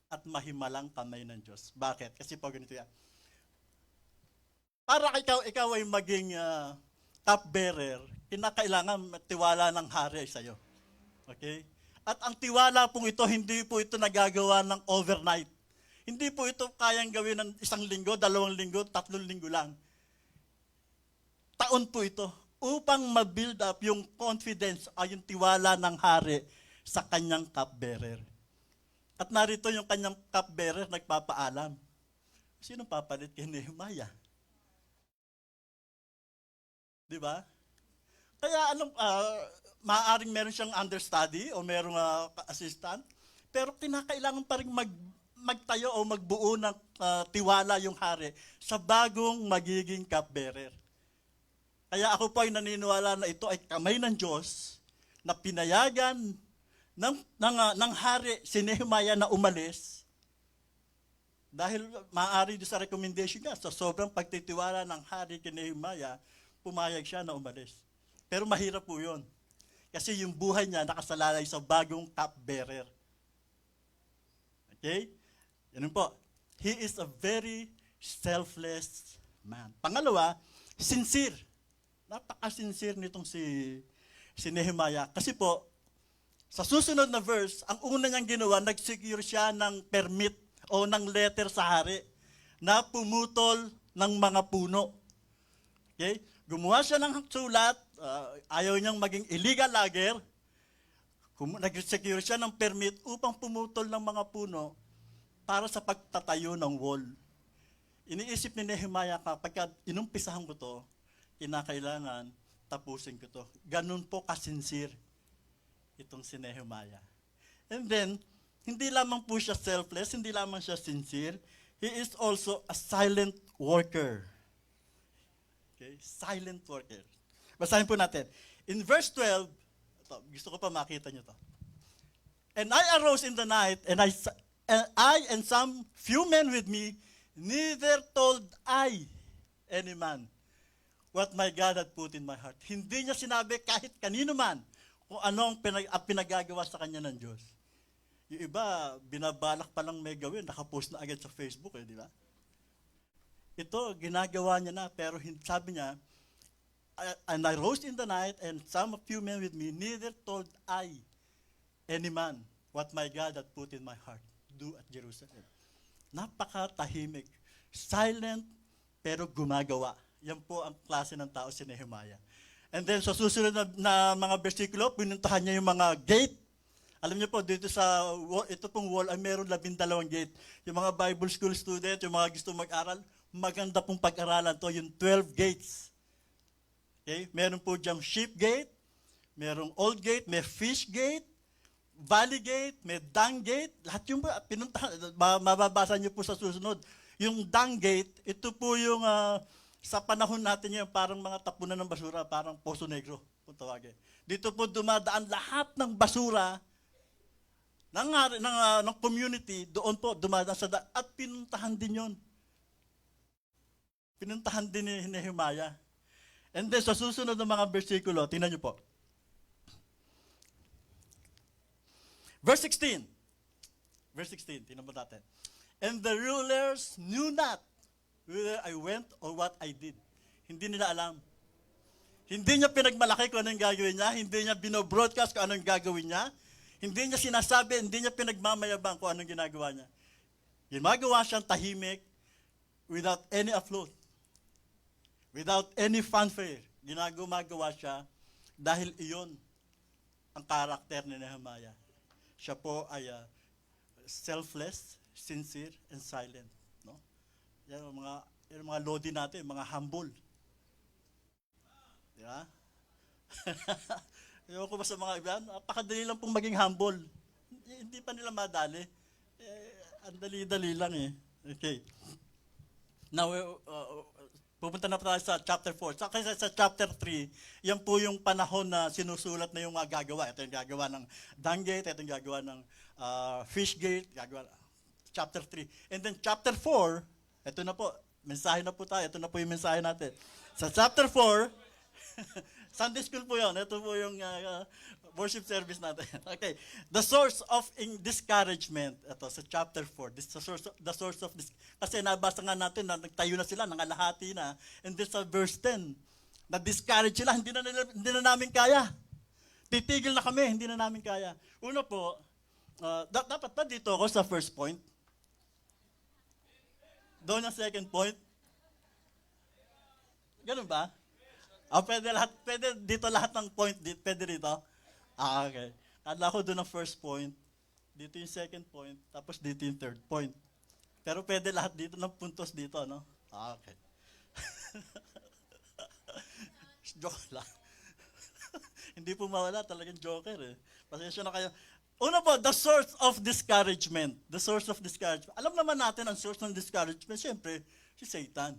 at mahimalang kamay ng Diyos. Bakit? Kasi po ganito yan. Para ikaw ay maging cupbearer, kinakailangan tiwala ng hari sa iyo. Okay? At ang tiwala pong ito, hindi po ito nagagawa ng overnight. Hindi po ito kayang gawin ng 1 linggo, 2 linggo, 3 linggo lang. Taon po ito upang ma-build up yung confidence o yung tiwala ng hari sa kanyang cupbearer. At narito yung kanyang cupbearer nagpapaalam. Sino papalit kay Nehemiah? Di ba? Kaya maaaring meron siyang understudy o merong assistant, pero kinakailangan pa rin magtayo o magbuo ng tiwala yung hari sa bagong magiging cupbearer. Kaya ako po ay naniniwala na ito ay kamay ng Diyos na pinayagan ng hari si Nehemiah na umalis dahil maaari sa recommendation niya, sa sobrang pagtitiwala ng hari kay Nehemiah, pumayag siya na umalis. Pero mahirap po yun. Kasi yung buhay niya nakasalalay sa bagong cupbearer. Okay? Yan po. He is a very selfless man. Pangalawa, sincere. Napaka-sincere nitong si Nehemiah. Kasi po, sa susunod na verse, ang una niyang ginawa, nag-secure siya ng permit o ng letter sa hari na pumutol ng mga puno. Okay? Gumawa siya ng sulat, ayaw niyang maging illegal logger, nag-secure siya ng permit upang pumutol ng mga puno para sa pagtatayo ng wall. Iniisip ni Nehemiah kapag inumpisahan ko to, kinakailangan tapusin ko to. Ganun po kasincere itong si Nehemiah. And then, hindi lamang po siya selfless, hindi lamang siya sincere, he is also a silent worker. Okay? Silent worker. Basahin po natin. In verse 12, ito, gusto ko pa makita nyo to. And I arose in the night, and I and some few men with me, neither told I any man what my God had put in my heart. Hindi niya sinabi kahit kanino man kung ano ang pinagagawa sa kanya ng Diyos. Yung iba, binabalak pa lang may gawin, nakapost na agad sa Facebook, di ba? Ito, ginagawa niya na, pero sabi niya, and I rose in the night, and some few men with me, neither told I any man what my God had put in my heart, do at Jerusalem. Napakatahimik, silent, pero gumagawa. Yan po ang klase ng tao si Nehemiah. And then sa susunod na mga bersikulo, pinuntahan niya yung mga gate. Alam niyo po, dito sa ito pong wall ay meron 12 gate. Yung mga Bible school student, yung mga gusto mag-aral, maganda pong pag-aralan to, yung 12 gates. Okay? Meron po diyang sheep gate, merong old gate, may fish gate, valley gate, may dung gate. Lahat yung pinuntahan, mababasa niyo po sa susunod. Yung dung gate, ito po yung sa panahon natin yan, parang mga tapunan ng basura, parang Poso Negro, kung tawagin. Dito po dumadaan lahat ng basura ng community, doon po dumadaan sa at pinuntahan din yun. Pinuntahan din ni Nehemiah. And then sa susunod ng mga bersikulo, tingnan niyo po. Verse 16. Verse 16, tingnan mo natin. And the rulers knew not whether I went or what I did. Hindi nila alam. Hindi niya pinagmalaki kung anong gagawin niya. Hindi niya binobroadcast kung anong gagawin niya. Hindi niya sinasabi, hindi niya pinagmamayabang kung anong ginagawa niya. Ginagawa siyang tahimik without any afloat. Without any fanfare. Ginagawa siya dahil iyon ang karakter ni Nehemiah. Siya po ay selfless, sincere, and silent. No? Yan ang mga lodi natin, mga humble. Di ba? Ewan ko ba sa mga iba, napakadali lang pong maging humble. Hindi pa nila madali. Ang dali-dali lang eh. Okay. Now, pupunta na po tayo sa chapter 4. Kasi sa chapter 3, yan po yung panahon na sinusulat na yung mga gagawa. Ito yung gagawa ng dung gate, ito yung gagawa ng fish gate, gagawa chapter 3. And then chapter 4, ito na po, mensahe na po tayo. Ito na po yung mensahe natin. Sa chapter 4, Sunday school po yun. Ito po yung worship service natin. Okay. The source of discouragement. Ito, sa chapter 4. The source of this. Kasi nabasa nga natin na nagtayo na sila, nangalahati na. And then sa verse 10, na-discourage sila, hindi na namin kaya. Titigil na kami, hindi na namin kaya. Una po, dapat pa dito ako sa first point. Doon ang second point. Ganun ba? Pwede dito lahat ng point, pwede dito? Okay. Kala ko doon ang first point, dito yung second point, tapos dito yung third point. Pero pwede lahat dito ng puntos dito, no? Okay. Joke lang. Hindi po mawala, talagang joker eh. Pasensya na kayo. Una po, the source of discouragement. The source of discouragement. Alam naman natin ang source ng discouragement, siyempre, si Satan.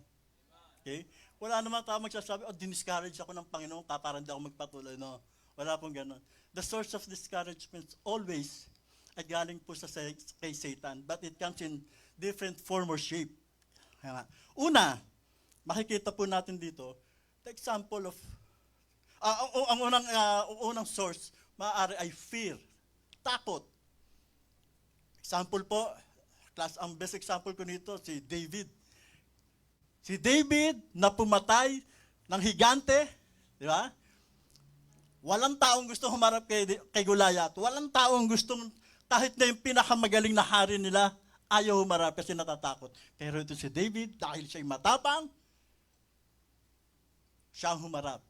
Okay? Wala naman tayo magsasabi, diniscourage ako ng Panginoon, para hindi ako magpatuloy. No, wala pong gano'n. The source of discouragement always ay galing po kay Satan, but it comes in different form or shape. Una, makikita po natin dito, the example of, ang unang source, maaari ay fear, takot. Example po, ang best example ko nito, si David. Si David na pumatay ng higante, di ba? Walang taong gusto humarap kay Goliath. Walang taong gustong, kahit na yung pinakamagaling na hari nila, ayaw humarap kasi natatakot. Pero ito si David, dahil siya'y matapang, siya ang humarap.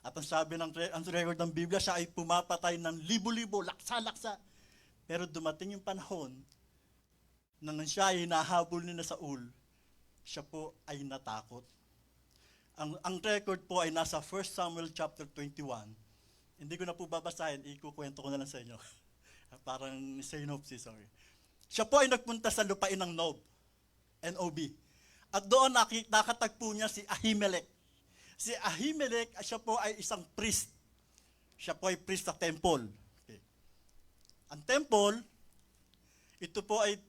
At ang sabi ang record ng Biblia, siya ay pumapatay ng libo-libo, laksa-laksa. Pero dumating yung panahon, nang siya ay hinahabol ni na Saul, siya po ay natakot. Ang record po ay nasa 1 Samuel chapter 21. Hindi ko na po babasahin, ikukwento ko na lang sa inyo. Parang synopsis, sorry. Siya po ay nagpunta sa lupain ng Nob, N-O-B. At doon nakatagpo niya si Ahimelech. Si Ahimelech, siya po ay isang priest. Siya po ay priest sa temple. Okay. Ang temple, ito po ay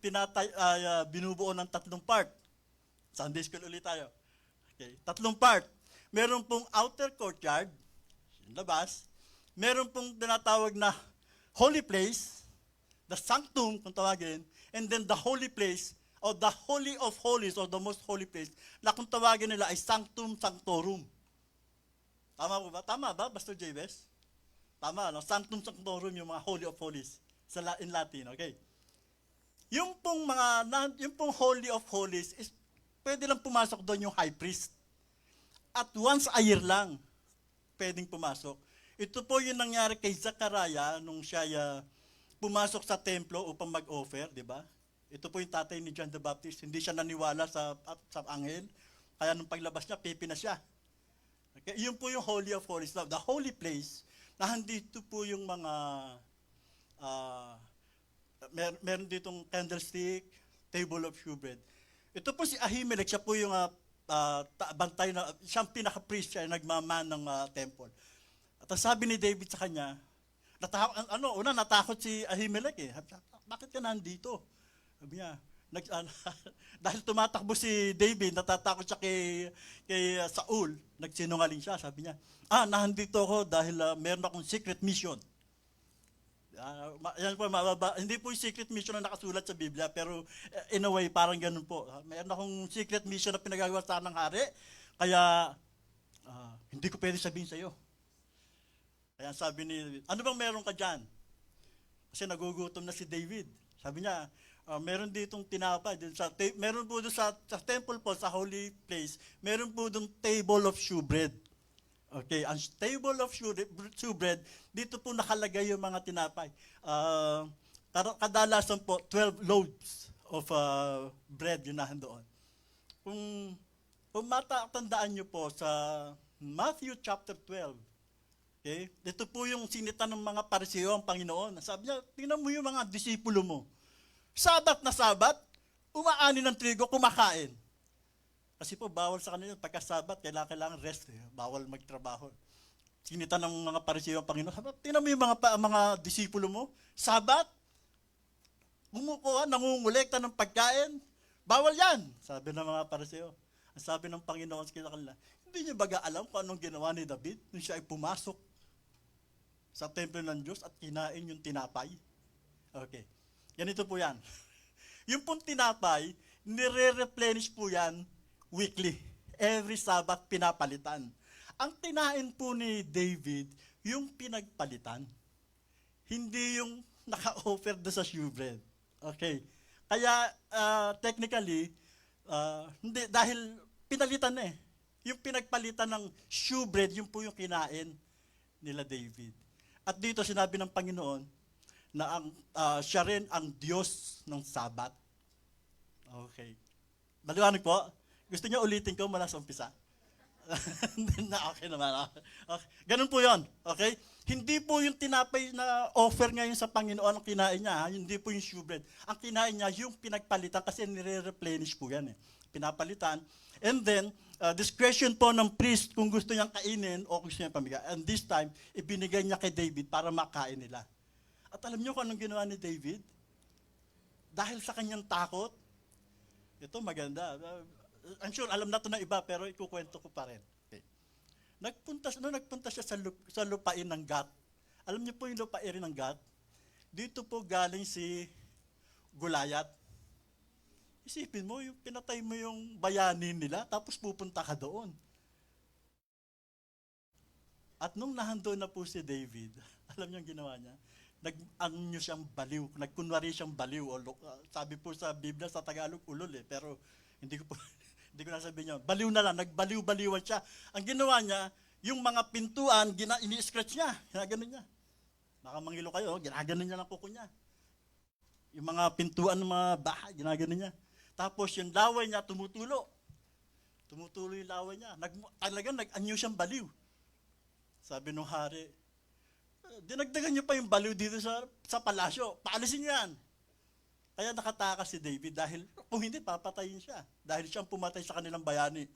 binubuo ng 3 part. Sunday school ulit tayo. Okay. 3 part. Meron pong outer courtyard, yung labas. Meron pong tinatawag na holy place, the sanctum kung tawagin, and then the holy place, or the holy of holies, or the most holy place, na kung tawagin nila ay sanctum sanctorum. Tama po ba? Tama ba, Pastor Jabez? Tama, no? Sanctum sanctorum yung mga holy of holies in Latin, okay? Yung pong holy of holies is pwede lang pumasok doon yung high priest. At once a year lang pwedeng pumasok. Ito po yung nangyari kay Zachariah nung siya pumasok sa templo upang mag-offer, di ba? Ito po yung tatay ni John the Baptist. Hindi siya naniwala sa anghel. Kaya nung paglabas niya, pipi na siya. Okay? Yun po yung Holy of Holies. The holy place, na handito po yung mga, meron ditong candlestick, table of shewbread. Ito po si Ahimelech, siya po yung bantay na, siyang pinaka-priest, siya nagmaman ng temple. At ang sabi ni David sa kanya, natakot si Ahimelech eh. Bakit ka nandito? Sabi niya, dahil tumatakbo si David, natatakot siya kay Saul, nagsinungaling siya. Sabi niya, nandito ako dahil meron akong secret mission. Yan po, hindi po yung secret mission na nakasulat sa Biblia, pero in a way, parang ganun po. Meron akong secret mission na pinagagawa sa ng hari, kaya hindi ko pwede sabihin sa iyo. Kaya sabi ni David, ano bang meron ka dyan? Kasi nagugutom na si David. Sabi niya, meron ditong tinapay. Meron po doon sa temple po, sa holy place, meron po doon table of shewbread. Okay, ang table of shewbread, dito po nakalagay yung mga tinapay. Kadalasan po, 12 loaves of bread yun na doon. Kung matatandaan nyo po sa Matthew chapter 12, okay, ito po yung sinita ng mga Pariseo ang Panginoon. Sabi niya, tingnan mo yung mga disipulo mo. Sabat na sabat, umaani ng trigo, kumakain. Kasi po, bawal sa kanila, pagkasabat, kailangan rest. Bawal magtrabaho. Sinita ng mga Pariseo ang Panginoon. Sabi, tingnan mo yung mga disipulo mo. Sabat, nangungulekta ng pagkain. Bawal yan, sabi ng mga Pariseo. Ang sabi ng Panginoon sa kanila, hindi niyo baga alam kung anong ginawa ni David nung siya ay pumasok sa templo ng Diyos at kinain yung tinapay? Okay. Ganito po yan. Yung pong tinapay, nire-replenish po yan weekly. Every Sabbath, pinapalitan. Ang kinain po ni David, yung pinagpalitan. Hindi yung naka-offer doon sa shewbread. Okay. Kaya, technically, hindi, dahil pinalitan na eh. Yung pinagpalitan ng shewbread, yun po yung kinain nila David. At dito sinabi ng Panginoon na siya rin ang Diyos ng Sabat. Okay. Maliwanag po? Gusto niyo ulitin ko mula sa umpisa? Okay naman. Okay. Ganun po yon. Okay? Hindi po yung tinapay na offer ngayon sa Panginoon ang kinain niya. Hindi po yung shewbread. Ang kinain niya, yung pinagpalitan kasi nire-replenish po yan. Pinapalitan. And then, discretion po ng priest kung gusto niyang kainin o gusto niyang pamigay. And this time, ibinigay niya kay David para makain nila. At alam niyo kung anong ginawa ni David? Dahil sa kanyang takot, ito maganda. I'm sure alam na ito ng iba, pero ikukwento ko pa rin. Okay. Nagpunta siya sa lupain ng Gat. Alam niyo po yung lupain ng Gat? Dito po galing si Goliath. Isipin mo, yung pinatay mo yung bayanin nila, tapos pupunta ka doon. At nung nahandoon na po si David, alam niyo yung ginawa niya? Nag-ano siyang baliw, nagkunwari siyang baliw. Sabi po sa Biblia, sa Tagalog, ulol eh, pero hindi ko nasabihin niya. Baliw na lang, nagbaliw-baliwan siya. Ang ginawa niya, yung mga pintuan, ini-scratch niya, ginaganon niya. Baka mangilo kayo, ginaganon niya ng kuko niya. Yung mga pintuan ng mga bahay, ginaganon niya. Tapos yung laway niya tumutulo. Tumutuloy yung lawa niya. Talagang nag-anyo siyang baliw. Sabi nung hari, dinagdagan niyo pa yung baliw dito sa palasyo. Paalisin niyo yan. Kaya nakatakas si David dahil kung hindi, papatayin siya. Dahil siyang pumatay sa kanilang bayani.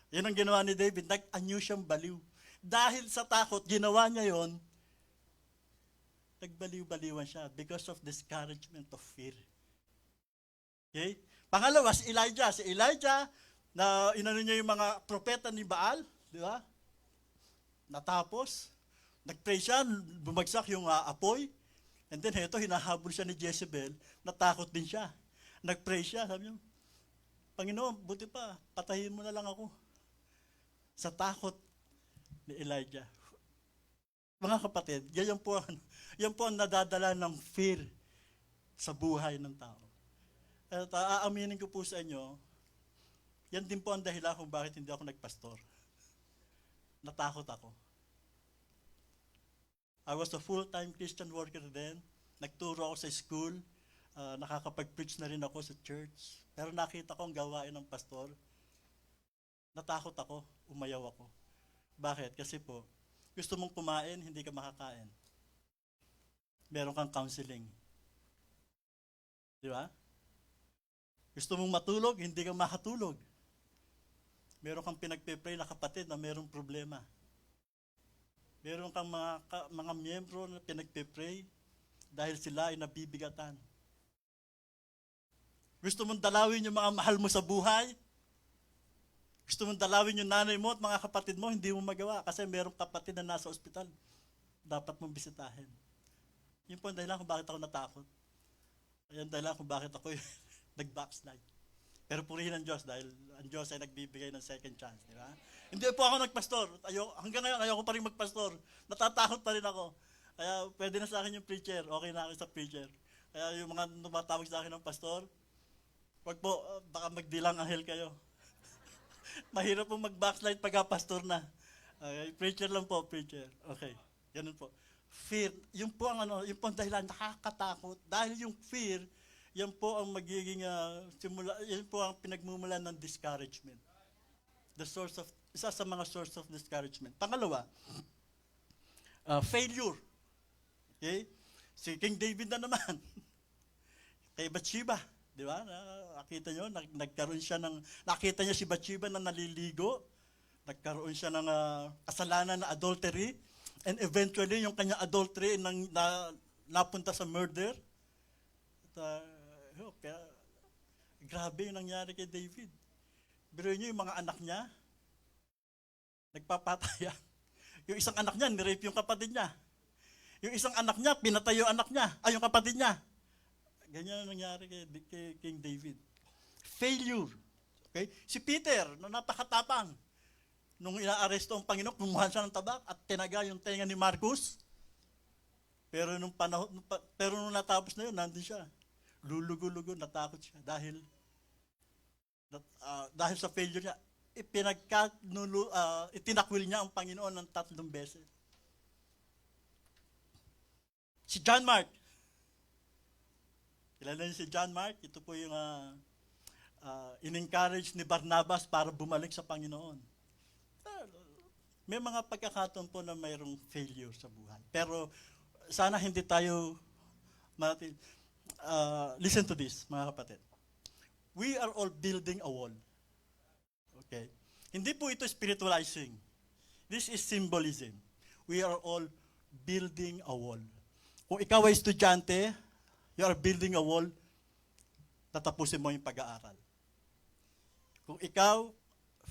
Yan ang ginawa ni David, nag-anyo siyang baliw. Dahil sa takot, ginawa niya yon, nagbaliw-baliwan siya because of discouragement of fear. Okay? Pangalawa, si Elijah. Si Elijah, na inano niya yung mga propeta ni Baal, di ba? Natapos, nag-pray siya, bumagsak yung apoy, and then heto, hinahabol siya ni Jezebel, natakot din siya. Nag-pray siya, sabi niya, Panginoon, buti pa, patayin mo na lang ako. Sa takot ni Elijah. Mga kapatid, yan po ang nadadala ng fear sa buhay ng tao. At aaminin ko po sa inyo, yan din po ang dahilan kung bakit hindi ako nagpastor. Natakot ako. I was a full-time Christian worker then. Nagturo ako sa school. Nakakapag-preach na rin ako sa church. Pero nakita ko ang gawain ng pastor. Natakot ako, umayaw ako. Bakit? Kasi po, gusto mong kumain, hindi ka makakain. Meron kang counseling. Di ba? Gusto mong matulog, hindi ka makatulog. Meron kang pinagpe-pray na kapatid na merong problema. Meron kang mga miyembro na pinagpe-pray dahil sila ay nabibigatan. Gusto mong dalawin yung mga mahal mo sa buhay? Gusto mong dalawin yung nanay mo at mga kapatid mo, hindi mo magawa kasi merong kapatid na nasa ospital. Dapat mong bisitahin. Yun po ang dahilan kung bakit ako natakot. Ayan dahilan kung bakit ako nag-backslide. Pero purihin ang Diyos dahil ang Diyos ay nagbibigay ng second chance, di ba? Hindi po ako nagpastor. Hanggang ngayon, ayoko pa rin magpastor. Natatakot pa rin ako. Kaya pwede na sa akin yung preacher. Okay na ako sa preacher. Kaya yung mga tumatawag sa akin ng pastor, wag po, baka magdilang anghel kayo. Mahirap po mag-backslide pagka pastor na. Okay, preacher lang po, preacher. Okay, ganun po. Fear, yun po ang yun po ang dahilan, nakakatakot. Dahil yung fear, yan po ang magiging yan po ang pinagmumulan ng discouragement. Isa sa mga source of discouragement. Pangalawa, failure. Okay? Si King David na naman. Kay Bathsheba, di ba? Nakita nyo, nakita niya si Bathsheba na naliligo. Nagkaroon siya ng kasalanan na adultery. And eventually, yung kanya adultery napunta sa murder. At, kaya, grabe yung nangyari kay David. Biruin niyo yung mga anak niya, nagpapatayan. Yung isang anak niya, nirape yung kapatid niya. Yung isang anak niya, pinatay yung anak niya, yung kapatid niya. Ganyan ang nangyari kay King David. Failure. Okay? Si Peter, na napakatapang, nung inaaresto ang Panginoon, kumuha siya ng tabak at tinaga yung tenga ni Marcus. Pero nung natapos na yun, nandun siya. Lulugo-lugo, natakot siya dahil sa failure niya, itinakwil niya ang Panginoon ng 3 beses. Si John Mark. Kilala niyo si John Mark? Ito po yung in-encourage ni Barnabas para bumalik sa Panginoon. May mga pagkakataon po na mayroong failure sa buhay. Pero sana hindi tayo listen to this, mga kapatid. We are all building a wall. Okay? Hindi po ito spiritualizing. This is symbolism. We are all building a wall. Kung ikaw ay estudyante, you are building a wall, tatapusin mo yung pag-aaral. Kung ikaw,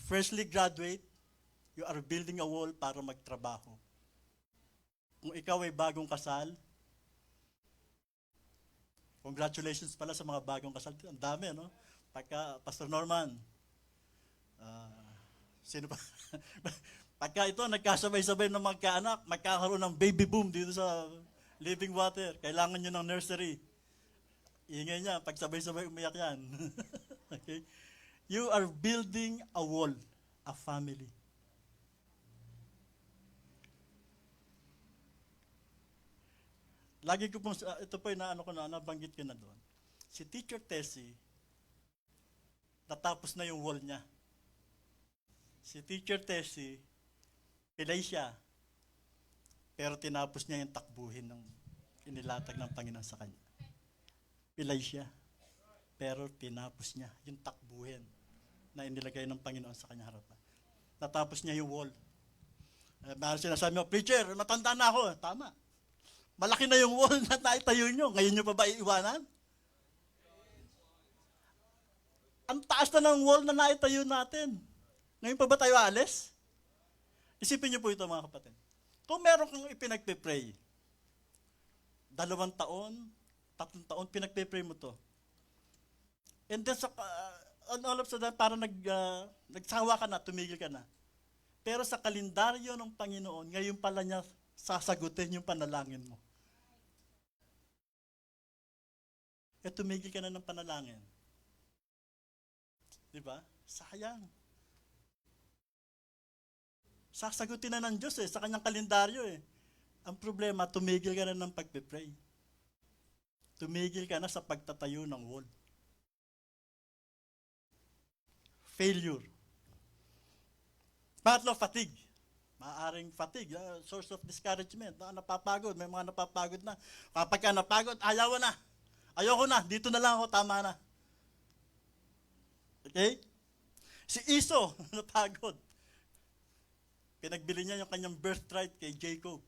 freshly graduate, you are building a wall para magtrabaho. Kung ikaw ay bagong kasal, congratulations pala sa mga bagong kasal. Ang dami, no? Pastor Norman, sino pa? Pagka ito, nagkasabay-sabay ng magkaanak, magkakaroon ng baby boom dito sa Living Water. Kailangan nyo ng nursery. Ingay niya, pag sabay-sabay umiyak yan. Okay? You are building a wall, a family. Lagi ko pong, ito po yung nabanggit ko na doon. Si Teacher Tessie, natapos na yung wall niya. Si Teacher Tessie, pilay siya. Pero tinapos niya yung takbuhin ng inilatag ng Panginoon sa kanya. Pilay siya. Pero tinapos niya yung takbuhin na inilagay ng Panginoon sa kanya harapan. Natapos niya yung wall. Mahal sinasabi mo, preacher, matanda na ako. Tama. Malaki na yung wall na naitayo nyo. Ngayon nyo pa ba iiwanan? Ang taas na ng wall na naitayo natin. Ngayon pa ba tayo alis? Isipin niyo po ito mga kapatid. Kung meron kang ipinagpe-pray, 2 taon, 3 taon, pinagpe-pray mo to. And then, on all of a sudden, parang nagsawa ka na, tumigil ka na. Pero sa kalendaryo ng Panginoon, ngayon pala niya sasagutin yung panalangin mo. Tumigil ka na ng panalangin. Diba? Sayang. Sasagutin na ng Diyos sa kanyang kalendaryo Ang problema, tumigil ka na ng pagpe-pray. Tumigil ka na sa pagtatayo ng wall. Failure. Pangatlo, fatigue. Maaring fatigue, source of discouragement. Napapagod, may mga napapagod na. Kapag ka napagod, ayaw na. Ayoko na, dito na lang ako, tama na. Okay? Si Esau, napagod. Pinagbili niya yung kanyang birthright kay Jacob.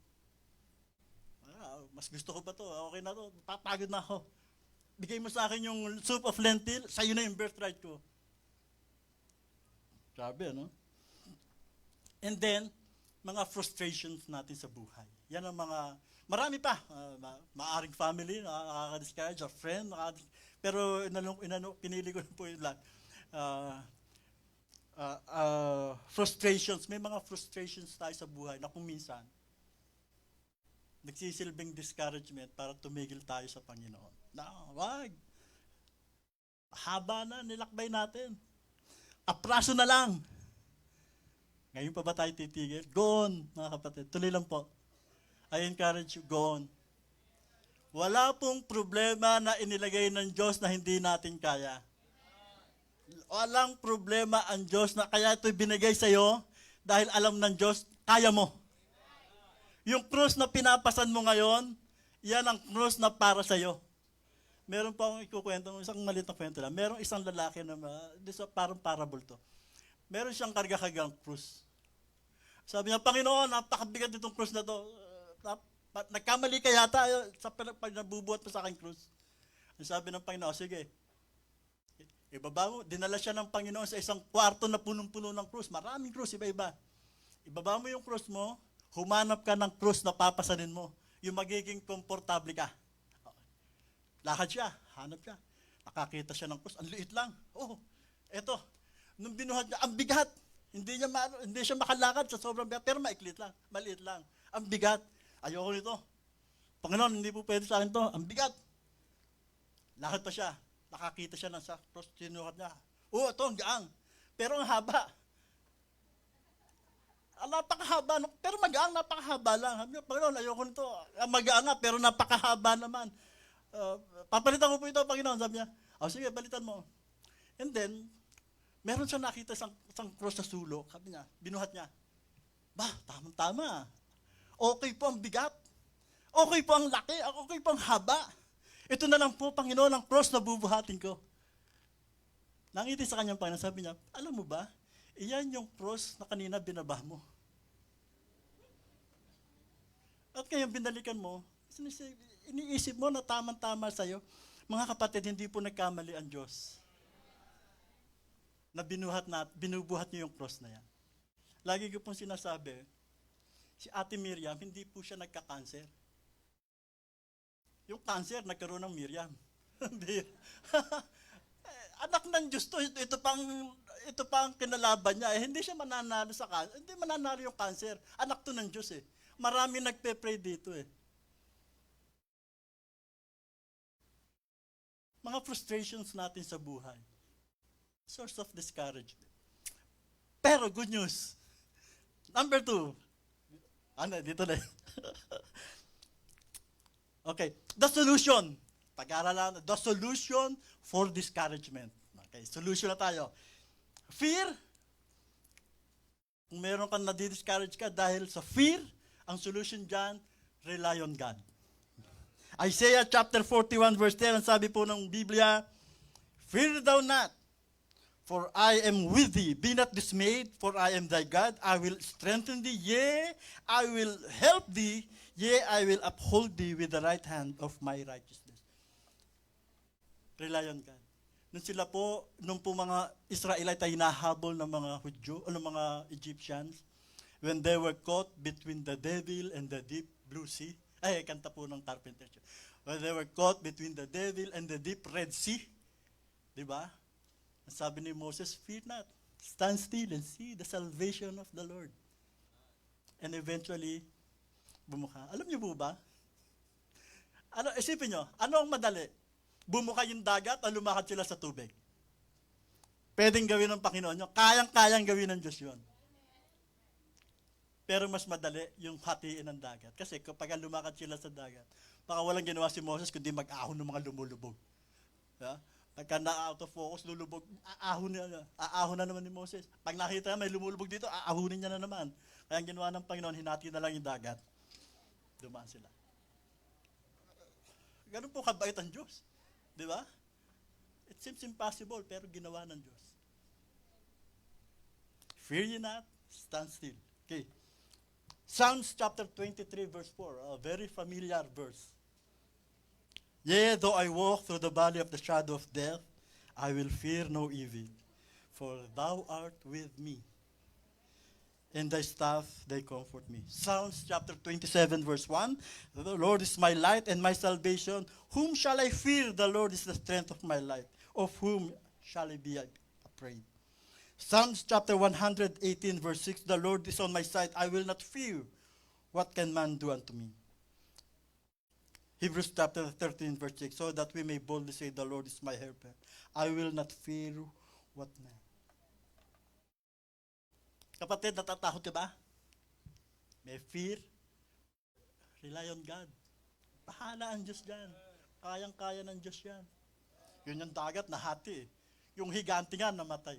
Mas gusto ko pa to, okay na to, papagod na ako. Bigay mo sa akin yung soup of lentil, sa'yo na yung birthright ko. Grabe, ano? And then, mga frustrations natin sa buhay. Yan ang mga, marami pa. Maaring family, nakaka-discourage, a friend, pero pinili ko na po yung lahat. Frustrations, may mga frustrations tayo sa buhay na kung minsan, nagsisilbing discouragement para tumigil tayo sa Panginoon. No, wag. Haba na, nilakbay natin. Apraso na lang. Ngayon pa ba tayo titigil? Go on, mga kapatid. Tuloy lang po. I encourage you, go on. Wala pong problema na inilagay ng Diyos na hindi natin kaya. Walang problema ang Diyos na kaya ito'y binigay sa iyo dahil alam ng Diyos, kaya mo. Yung krus na pinapasan mo ngayon, yan ang krus na para sa iyo. Meron pa akong ikukwento, isang maliit na kwento lang. Merong isang lalaki na, parang parable to. Meron siyang karga-kagang krus. Sabi niya, Panginoon, napakabigat itong krus na to. Nagkamali ka yata sa pag nabubuhat mo sa aking krus. Sabi ng Panginoon, sige, ibaba mo, dinala siya ng Panginoon sa isang kwarto na punong-puno ng krus. Maraming krus, iba-iba. Ibaba mo yung krus mo, humanap ka ng krus na papasanin mo. Yung magiging komportable ka. Lakad siya, hanap siya. Nakakita siya ng krus, ang liit lang. Oh, eto. Nung binuhat niya, ang bigat. Hindi siya makalakad sa sobrang bigat, pero maliit lang. Ang bigat. Ayoko nito. Panginoon, hindi po pwede sa akin to. Ang bigat. Lakad pa siya. Nakakita siya ng sa cross, sinukat niya. Oh, ito, ang gaang. Pero ang haba. Napakahaba, pero magaang, napakahaba lang. Panginoon, ayoko nito. Magaang nga, pero napakahaba naman. Papalitan ko po ito, Panginoon. Sabi niya, sige, balitan mo. And then, meron siya nakita isang cross sa sulok. Sabi niya, binuhat niya. Tamang-tama. Okay po ang bigat. Okay po ang laki. Okay po ang haba. Ito na lang po, Panginoon, ang cross na bubuhatin ko. Nangiti sa kanyang Panginoon, sabi niya, alam mo ba, iyan yung cross na kanina binaba mo. At kaya binalikan mo, iniisip mo na tamang-tama sa'yo. Mga kapatid, hindi po nagkamali ang Diyos. Na binubuhat niyo yung cross na yan. Lagi ko pong sinasabi, si Ate Miriam, hindi po siya nagka-cancer. Yung cancer, nagkaroon ng Miriam. Anak ng Diyos to, ito pang kinalaban niya. Hindi siya mananalo sa cancer. Hindi mananalo yung cancer. Anak to ng Diyos Marami nagpe-pray dito Mga frustrations natin sa buhay. Source of discouragement. Pero good news. Number 2. Dito na. Okay. The solution. Pag-aaralan, the solution for discouragement. Okay, solution na tayo. Fear Kung meron kang nadi-discourage ka dahil sa fear, ang solution dyan, rely on God. Isaiah chapter 41 verse 10, ang sabi po ng Biblia, "Fear thou not, for I am with thee. Be not dismayed, for I am thy God. I will strengthen thee, yea, I will help thee, yea, I will uphold thee with the right hand of my righteousness." Rely on God. Nung po mga Israelite ay hinahabol ng mga Hudyo, o ng mga Egyptians, when they were caught between the devil and the deep blue sea, kanta po ng Carpenter. When they were caught between the devil and the deep Red Sea, di ba? Ang sabi ni Moses, "Fear not, stand still and see the salvation of the Lord." And eventually, bumuka. Alam niyo po ba? Isipin niyo, ano ang madali? Bumuka yung dagat o lumakad sila sa tubig? Pwedeng gawin ng Panginoon nyo. Kayang-kayang gawin ng Diyos yun. Pero mas madali yung hatiin ng dagat. Kasi kapag lumakad sila sa dagat, baka walang ginawa si Moses kundi mag-ahon ng mga lumulubog. Yeah? Pagka na-out of focus, lulubog, aahon na naman ni Moses. Pag nakita may lumulubog dito, aahunin niya na naman. Kaya ang ginawa ng Panginoon, hinati na lang yung dagat. Dumaan sila. Ganun po kabait ang Diyos. Di ba? It seems impossible, pero ginawa ng Diyos. Fear ye not, stand still. Okay. Psalms chapter 23 verse 4, a very familiar verse. "Yea, though I walk through the valley of the shadow of death, I will fear no evil, for thou art with me, and thy staff, they comfort me." Psalms chapter 27 verse 1, "The Lord is my light and my salvation. Whom shall I fear? The Lord is the strength of my life. Of whom shall I be afraid?" Psalms chapter 118 verse 6, "The Lord is on my side. I will not fear. What can man do unto me?" Hebrews chapter 13 verse 6, "So that we may boldly say, the Lord is my helper. I will not fear what man." Kapatid, natatakot ka ba? May fear? Rely on God. Bahala ang Diyos dyan. Kayang-kaya ng Diyos yan. Yun yung dagat, nahati. Yung higante nga, namatay.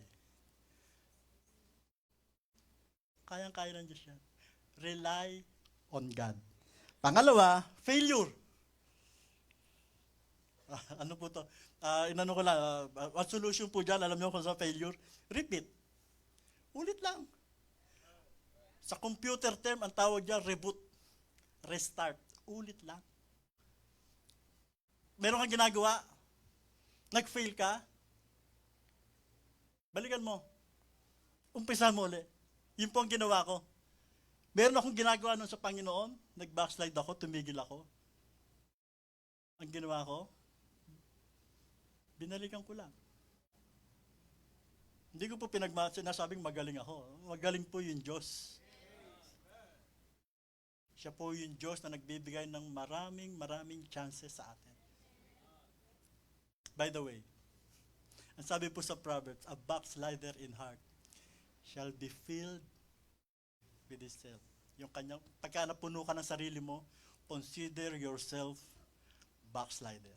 Kayang-kaya ng Diyos yan. Rely on God. Pangalawa, failure. Ano po to? Inano ko lang, ang solution po dyan, alam niyo kung sa failure? Repeat. Ulit lang. Sa computer term, ang tawag dyan, reboot. Restart. Ulit lang. Meron kang ginagawa, nag-fail ka, balikan mo. Umpisa mo ulit. Yun po ang ginawa ko. Meron akong ginagawa nun sa Panginoon, nag-backslide ako, tumigil ako. Ang ginawa ko, binalikan ko lang. Hindi ko po sinasabing magaling ako. Magaling po yung Diyos. Siya po yung Diyos na nagbibigay ng maraming chances sa atin. By the way, ang sabi po sa Proverbs, "A backslider in heart shall be filled with himself." Yung kanyang, pagka napuno ka ng sarili mo, consider yourself backslider.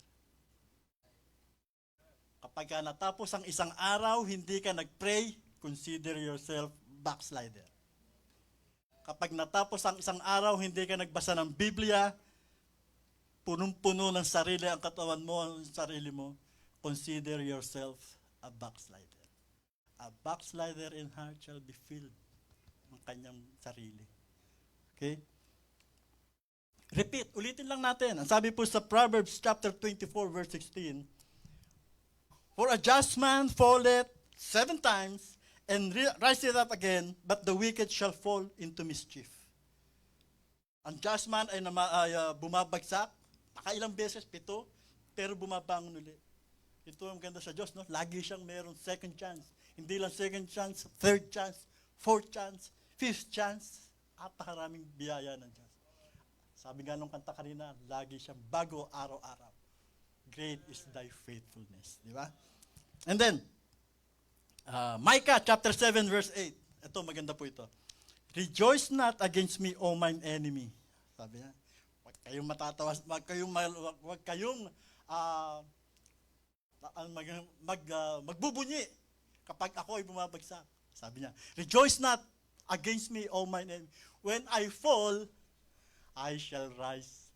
Kapag ka natapos ang isang araw, hindi ka nag-pray, consider yourself backslider. Kapag natapos ang isang araw, hindi ka nagbasa ng Biblia, punong-puno ng sarili ang katawan mo, ang sarili mo, consider yourself a backslider. A backslider in heart shall be filled ng kanyang sarili. Okay? Repeat, ulitin lang natin. Ang sabi po sa Proverbs chapter 24 verse 16, "For a just man falleth 7 times, and riseth up again, but the wicked shall fall into mischief." Ang just man ay bumabagsak, nakailang beses, 7, pero bumabangon ulit. Ito ang ganda sa Diyos, no? Lagi siyang mayroong second chance. Hindi lang second chance, third chance, fourth chance, fifth chance. Apakaraming biyaya ng Diyos. Sabi nga nung kanta kanina, lagi siyang bago araw-araw. Great is thy faithfulness. Di ba? And then, Micah chapter 7 verse 8. Ito, maganda po ito. "Rejoice not against me, O mine enemy." Sabi niya, huwag kayong matatawas, huwag kayong magbubunyi kapag ako ay bumabagsak. Sabi niya, "Rejoice not against me, O mine enemy. When I fall, I shall rise.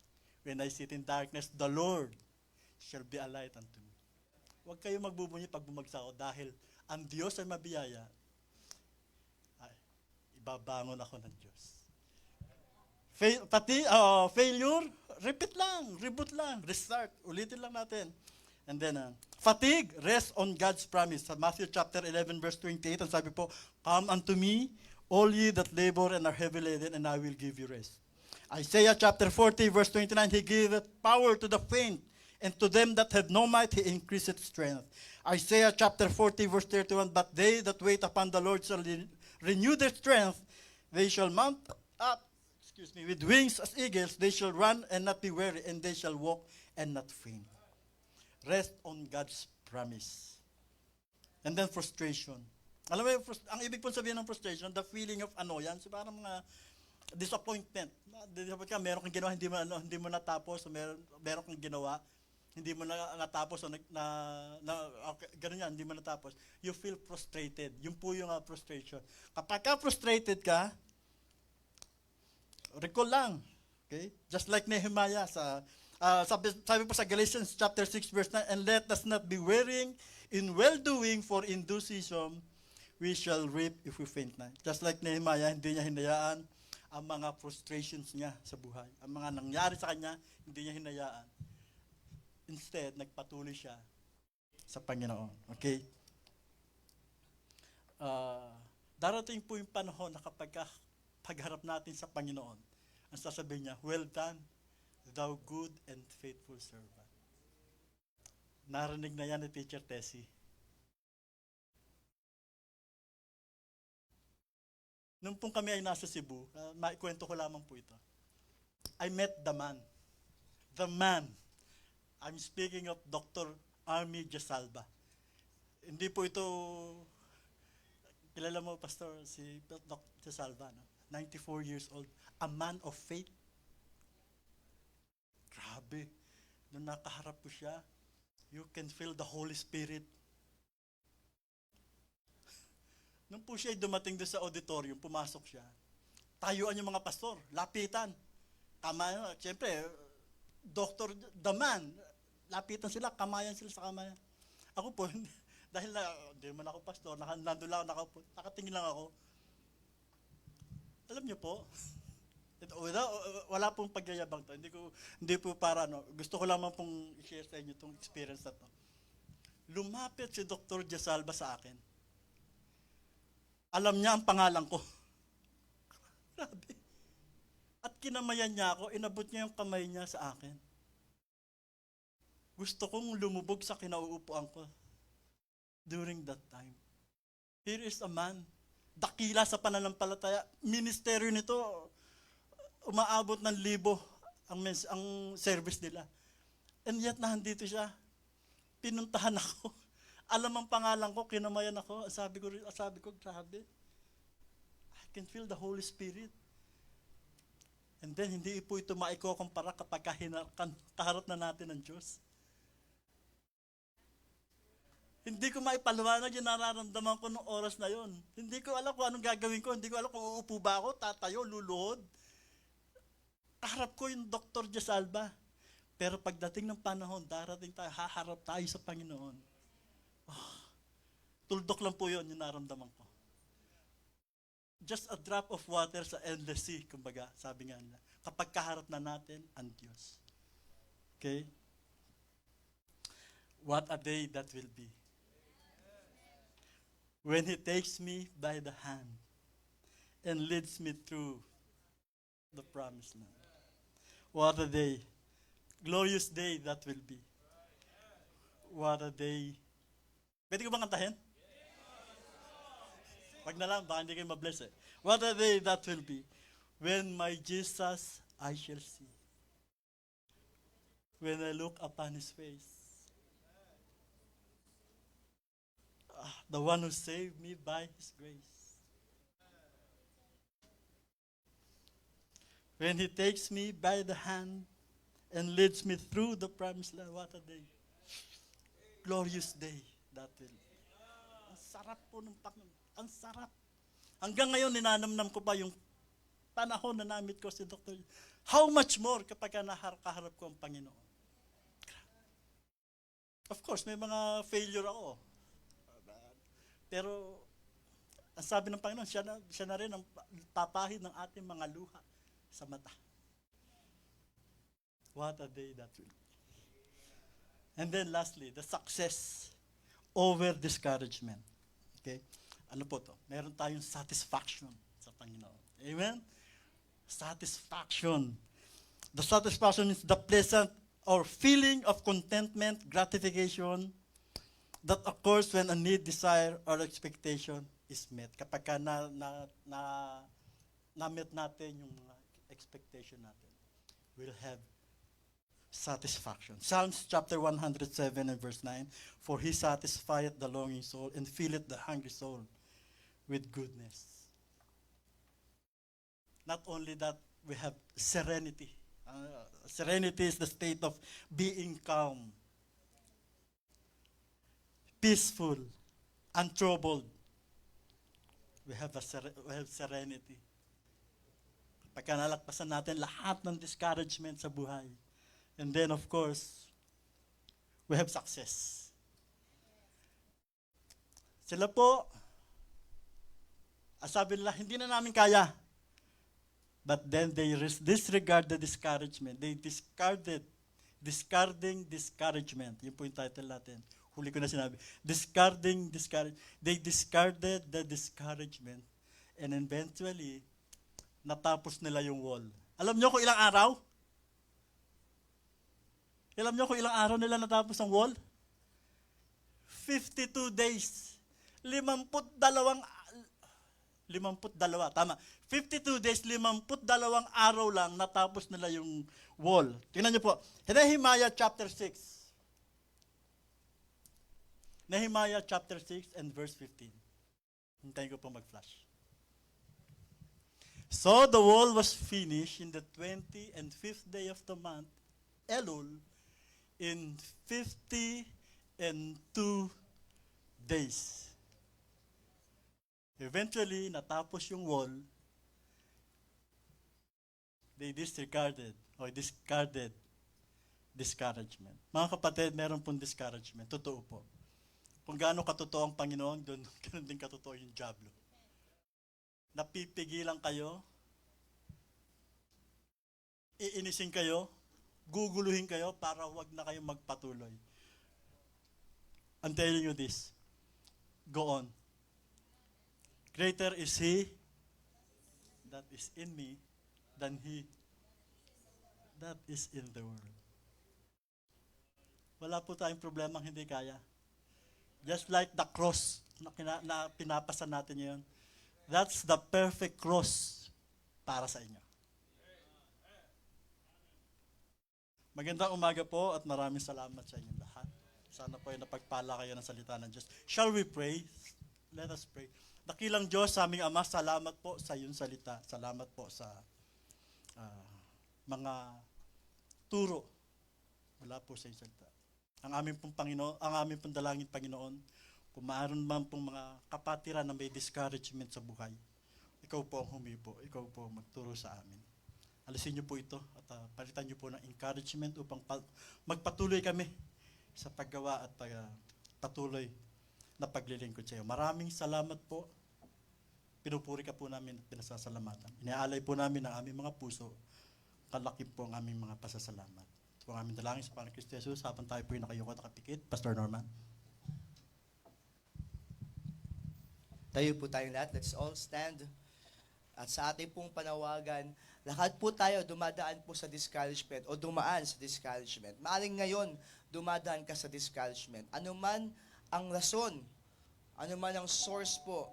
When I sit in darkness, the Lord shall be a light unto me. Huwag kayo magbubunyi pag bumagsak ako dahil ang Diyos ay mabiyaya. Ay, ibabangon ako ng Diyos. Failure, repeat lang, reboot lang, restart, ulitin lang natin. And then, fatigue, rest on God's promise. Sa Matthew chapter 11, verse 28, ang sabi po, come unto me, all ye that labor and are heavy laden, and I will give you rest. Isaiah chapter 40, verse 29, He giveth power to the faint, and to them that have no might, He increaseth strength. Isaiah chapter 40, verse 31, but they that wait upon the Lord shall renew their strength. They shall mount up, with wings as eagles. They shall run and not be weary, and they shall walk and not faint. Rest on God's promise. And then frustration. Alam mo, ang ibig pong sabihin ng frustration, the feeling of annoyance, parang mga disappointment. Meron kang ginawa, hindi mo natapos, o meron kang ginawa, hindi mo natapos, o okay, ganun yan, hindi mo natapos. You feel frustrated. Yun po yung frustration. Kapag frustrated ka, recall lang. Okay? Just like Nehemiah, sabi po sa Galatians chapter 6, verse 9, and let us not be wearying in well-doing, for in due season we shall reap if we faint not. Just like Nehemiah, hindi niya hinayaan ang mga frustrations niya sa buhay. Ang mga nangyari sa kanya, hindi niya hinayaan. Instead, nagpatuloy siya sa Panginoon. Okay? Darating po yung panahon na kapag pagharap natin sa Panginoon, ang sasabihin niya, well done, thou good and faithful servant. Narinig na yan ni Teacher Tessie. Nung pong kami ay nasa Cebu, maikwento ko lamang po ito. I met the man. The man. I'm speaking of Dr. Army Jasalba. Hindi po ito, kilala mo, Pastor, si Dr. Jasalba, no? 94 years old. A man of faith. Grabe. Nung nakaharap ko siya, you can feel the Holy Spirit. Nung po siya ay dumating doon sa auditorium, pumasok siya. Tayuan yung mga pastor, lapitan. Kamayan, siyempre, Dr. the man, lapitan sila, kamayan sila sa kamayan. Ako po, dahil hindi man ako pastor, nandun lang ako, nakatingin lang ako. Alam niyo po, wala pong pagyayabang to. Hindi po para, gusto ko lamang pong i-share sa inyo itong experience na to. Lumapit si Dr. Jasalba sa akin. Alam niya ang pangalan ko. Grabe. At kinamayan niya ako, inabot niya yung kamay niya sa akin. Gusto kong lumubog sa kinauupuan ko during that time. Here is a man, dakila sa pananampalataya. Ministeryo nito, umaabot ng 1,000 ang service nila. And yet, nandito siya. Pinuntahan ako. Alam ang pangalan ko, kinamayan ako. Sabi ko, grabe. I can feel the Holy Spirit. And then, hindi po ito maikukumpara kapag kaharap na natin ng Diyos. Hindi ko maipaliwanag yung nararamdaman ko noong oras na yon. Hindi ko alam kung anong gagawin ko. Hindi ko alam kung uupo ba ako, tatayo, luluhod. Kaharap ko yung Dr. Jasalba. Pero pagdating ng panahon, darating tayo, haharap tayo sa Panginoon. Tuldok lang po yun yung naramdaman ko. Just a drop of water sa endless sea, kumbaga, sabi nga nila. Kapag kaharap na natin ang Diyos. Okay? What a day that will be. When He takes me by the hand and leads me through the promised land. What a day. Glorious day that will be. What a day. Pwede ko bang kantahin? Wag na lang, baka hindi kayo mabless eh. What a day that will be. When my Jesus I shall see. When I look upon His face. The one who saved me by His grace. When He takes me by the hand and leads me through the promised land. What a day. Glorious day that will be. Ang sarap po ng Panginoon. Ang sarap. Hanggang ngayon, ninanamnam ko pa yung panahon na namit ko si Dr. How much more kapag kaharap ko ang Panginoon? Of course, may mga failure ako. Pero, ang sabi ng Panginoon, siya na rin ang papahid ng ating mga luha sa mata. What a day that will be. And then lastly, the success over discouragement. Okay? Ano po to? Meron tayong satisfaction sa Panginoon. Amen? Satisfaction. The satisfaction is the pleasant or feeling of contentment, gratification that occurs when a need, desire, or expectation is met. Kapag ka na-met natin yung mga expectation natin, we'll have satisfaction. Psalms chapter 107 and verse 9, for he satisfieth the longing soul and filleth the hungry soul with goodness. Not only that, we have serenity. Serenity is the state of being calm, peaceful, untroubled. We have serenity. Pagka nalagpasan natin lahat ng discouragement sa buhay. And then, of course, we have success. Sila po, sabi nila, hindi na namin kaya. But then they disregard the discouragement. They discarding discouragement. Yun po yung title natin. Huli ko na sinabi. Discarding discouragement. They discarded the discouragement. And eventually, natapos nila yung wall. Alam nyo kung ilang araw? Alam nyo kung ilang araw nila natapos ang wall? 52 days. 52, tama. 52 days, 52 araw lang natapos nila yung wall. Tingnan nyo po. Nehemiah chapter 6. Nehemiah chapter 6 and verse 15. Hintayin ko po mag-flash. So the wall was finished in the 25th day of the month, Elul, in 52 days. Eventually, natapos yung wall, they discarded discouragement. Mga kapatid, meron pong discouragement. Totoo po. Kung gaano katotoo ang Panginoon, doon ganun din katotoo yung diablo. Napipigilan kayo, iinisin kayo, guguluhin kayo para wag na kayo magpatuloy. I'm telling you this. Go on. Greater is He that is in me than he that is in the world. Wala po tayong problemang hindi kaya. Just like the cross na pinapasa natin ngayon. That's the perfect cross para sa inyo. Magandang umaga po at maraming salamat sa inyong lahat. Sana po ay napagpala kayo ng salita ng Diyos. Shall we pray? Let us pray. Dakilang Diyos, sa aming Ama, salamat po sa iyong salita. Salamat po sa mga turo mula po sa iyong salita. Ang aming pong Panginoon, ang aming pong dalangin, Panginoon, kung maaron man pong mga kapatiran na may discouragement sa buhay, ikaw po ang humipo, ikaw po magturo sa amin. Alisin niyo po ito at palitan niyo po ng encouragement upang magpatuloy kami sa paggawa at patuloy na paglilingkod sa iyo. Maraming salamat po. Pinupuri ka po namin at pinasasalamatan. Iniaalay po namin ang aming mga puso. Kalaki po ang aming mga pasasalamat. Ito ang aming dalangin sa Panginoon Kristo Jesus. Habang tayo po yung nakayuko at nakapikit. Pastor Norman. Tayo po tayong lahat. Let's all stand. At sa ating pong panawagan, lahat po tayo dumadaan po sa discouragement o dumaan sa discouragement. Maaring ngayon, dumadaan ka sa discouragement. Ano man ang rason, ano man ang source po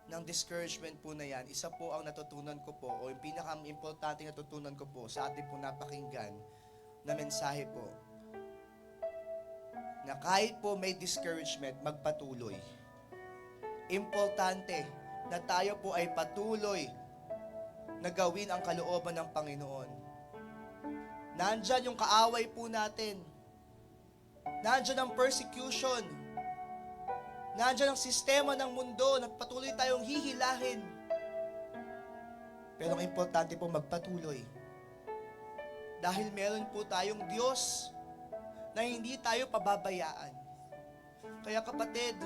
ng discouragement po na yan, isa po ang natutunan ko po o yung pinaka-importante natutunan ko po sa ating po napakinggan na mensahe po na kahit po may discouragement, magpatuloy. Importante na tayo po ay patuloy na gawin ang kalooban ng Panginoon. Nandyan yung kaaway po natin. Nandyan ang persecution. Nandyan ang sistema ng mundo na patuloy tayong hihilahin. Pero ang importante po magpatuloy. Dahil meron po tayong Diyos na hindi tayo pababayaan. Kaya kapatid,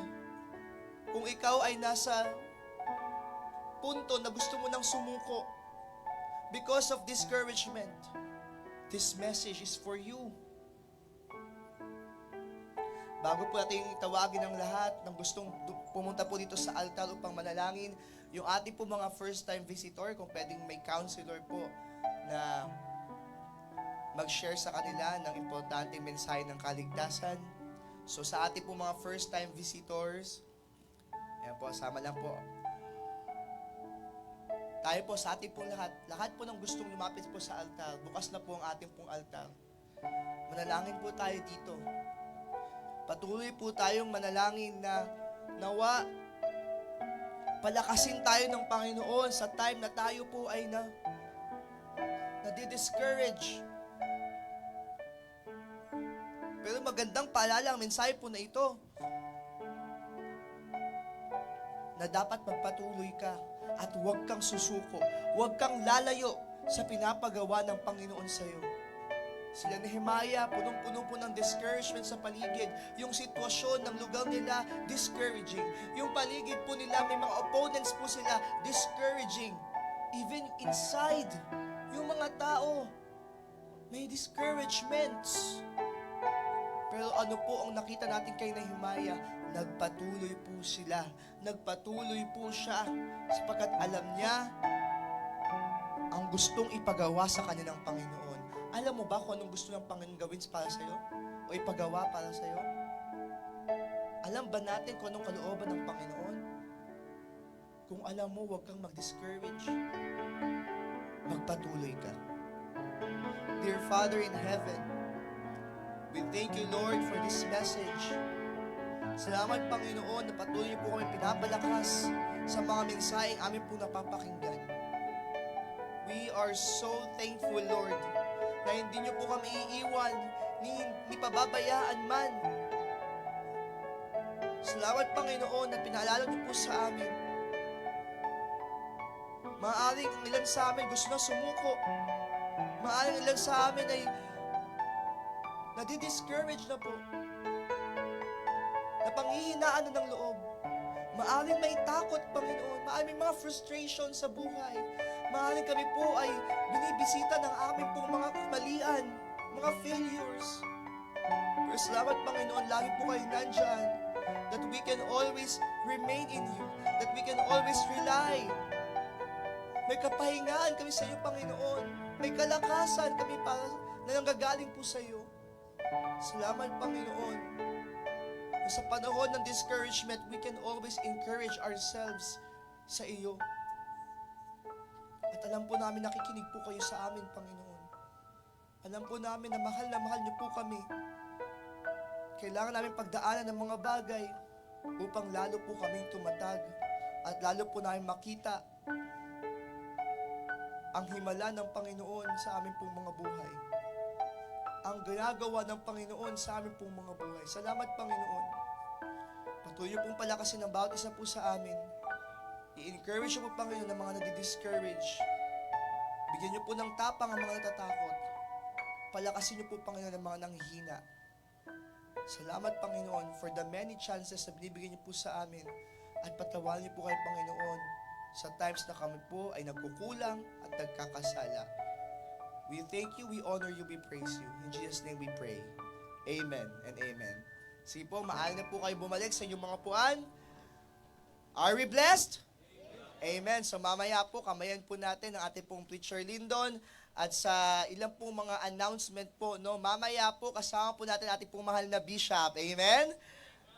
kung ikaw ay nasa punto na gusto mo nang sumuko because of discouragement, this message is for you. Bago po natin tawagin ang lahat ng gustong pumunta po dito sa altar upang manalangin, yung ating po mga first-time visitor, kung pwedeng may counselor po na mag-share sa kanila ng importanteng mensahe ng kaligtasan. So sa ating po mga first-time visitors, ayan po, sama lang po. Tayo po sa ating pong lahat po ng gustong lumapit po sa altar, bukas na po ang ating pong altar. Manalangin po tayo dito. Patuloy po tayong manalangin na nawa palakasin tayo ng Panginoon sa time na tayo po ay nadi-discourage. Pero magandang paalala ang mensahe po na ito na dapat magpatuloy ka at huwag kang susuko, huwag kang lalayo sa pinapagawa ng Panginoon sa iyo. Sila Nehemiah, punong-puno po ng discouragement sa paligid. Yung sitwasyon ng lugar nila, discouraging. Yung paligid po nila, may mga opponents po sila, discouraging. Even inside, yung mga tao, may discouragements. Pero ano po ang nakita natin kay Nehemiah? Nagpatuloy po sila. Nagpatuloy po siya sapagkat alam niya ang gustong ipagawa sa kanya ng Panginoon. Alam mo ba kung anong gusto ng Panginoon gawin para sa'yo? O ipagawa para sa'yo? Alam ba natin kung anong kalooban ng Panginoon? Kung alam mo, huwag kang mag-discourage. Magpatuloy ka. Dear Father in heaven, we thank you, Lord, for this message. Salamat, Panginoon, na patuloy po kami pinapalakas sa mga mensaheng amin po napapakinggan. We are so thankful, Lord, na hindi niyo po kami iiwan, ni pababayaan man. Salamat, Panginoon, na pinaalala niyo po sa amin. Maaaring ang ilan sa amin gusto na sumuko. Maaaring ilan sa amin ay nadi-discourage na po. Napanghihinaan na ng loob. Maaaring may takot, Panginoon. Maaaring may mga frustration sa buhay. Maaaring kami po ay binibisita ng aming pong mga kamalian, mga failures. Pero salamat, Panginoon, lagi po kayo nandyan, that we can always remain in you, that we can always rely. May kapahingaan kami sa iyo, Panginoon. May kalakasan kami para na nanggagaling po sa iyo. Salamat, Panginoon. Na sa panahon ng discouragement, we can always encourage ourselves sa iyo. At alam po namin, nakikinig po kayo sa amin, Panginoon. Alam po namin na mahal niyo po kami. Kailangan namin pagdaanan ng mga bagay upang lalo po kaming tumatag at lalo po namin makita ang himala ng Panginoon sa amin pong mga buhay. Ang ginagawa ng Panginoon sa amin pong mga buhay. Salamat, Panginoon. Patuloy niyo pong palakasin ang bawat isa po sa amin. I-encourage niyo po, Panginoon, ng mga nadi-discourage. Bigyan niyo po ng tapang ang mga natatakot. Palakasin niyo po, Panginoon, ng mga nanghihina. Salamat, Panginoon, for the many chances na binibigyan niyo po sa amin. At patawarin niyo po kay Panginoon sa times na kami po ay nagkukulang at nagkakasala. We thank you, we honor you, we praise you. In Jesus' name we pray. Amen and amen. Sige po, maaari na po kayo bumalik sa inyong mga puan. Are we blessed? Amen. So mamaya po, kamayan po natin ang ating pong preacher Lyndon at sa ilang pong mga announcement po, no, mamaya po kasama po natin ating pong mahal na Bishop. Amen?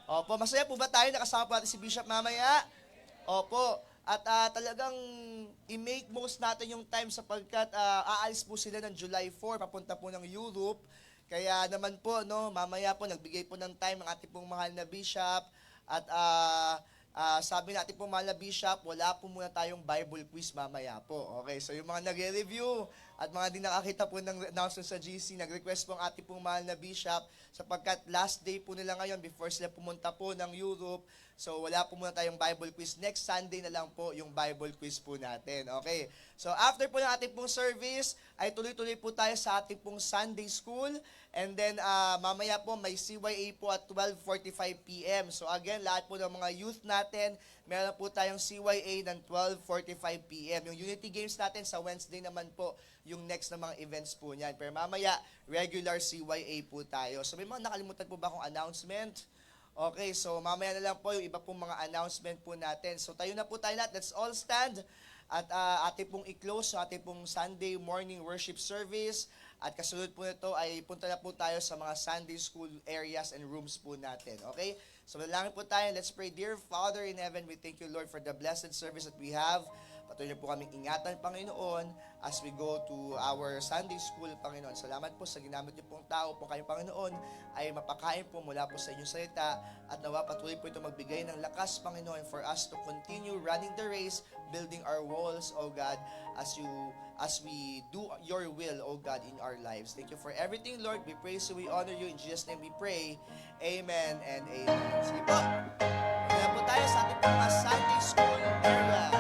Opo, masaya po ba tayo nakasama po natin si Bishop mamaya? Opo. At talagang i-make most natin yung time sapagkat aalis po sila ng July 4, papunta po ng Europe. Kaya naman po, no, mamaya po nagbigay po ng time ang ating pong mahal na Bishop at sabi natin po, mahal na Bishop, wala po muna tayong Bible quiz mamaya po. Okay, so yung mga nagre-review, At mga di nakakita po ng announcement sa GC, nag-request po ang ating pong mahal na bishop sapagkat last day po nila ngayon before sila pumunta po ng Europe. So wala po muna tayong Bible quiz. Next Sunday na lang po yung Bible quiz po natin. Okay. So after po ng ating pong service, ay tuloy-tuloy po tayo sa ating pong Sunday school. And then mamaya po may CYA po at 12:45 p.m. So again, lahat po ng mga youth natin, meron po tayong CYA ng 12:45 p.m. Yung Unity Games natin sa Wednesday naman po yung next na mga events po niyan. Pero mamaya, regular CYA po tayo. So may mga nakalimutan po ba akong announcement? Okay, so mamaya na lang po yung iba pong mga announcement po natin. So tayo na po tayo lahat. Let's all stand at ating pong i-close sa ating pong Sunday morning worship service. At kasunod po nito ay punta na po tayo sa mga Sunday school areas and rooms po natin. Okay? So manalangin po tayo. Let's pray. Dear Father in heaven, we thank you, Lord, for the blessed service that we have. Patuloy po kaming ingatan, Panginoon, as we go to our Sunday school, Panginoon. Salamat po sa ginamit niyo pong tao po kayo, Panginoon, ay mapakain po mula po sa inyong salita at nawa patuloy po ito magbigay ng lakas, Panginoon, for us to continue running the race, building our walls, O God, as we do your will, O God, in our lives. Thank you for everything, Lord. We praise you, we honor you. In Jesus' name we pray. Amen and amen. Sige po. Kaya po tayo sa ating mga Sunday school area.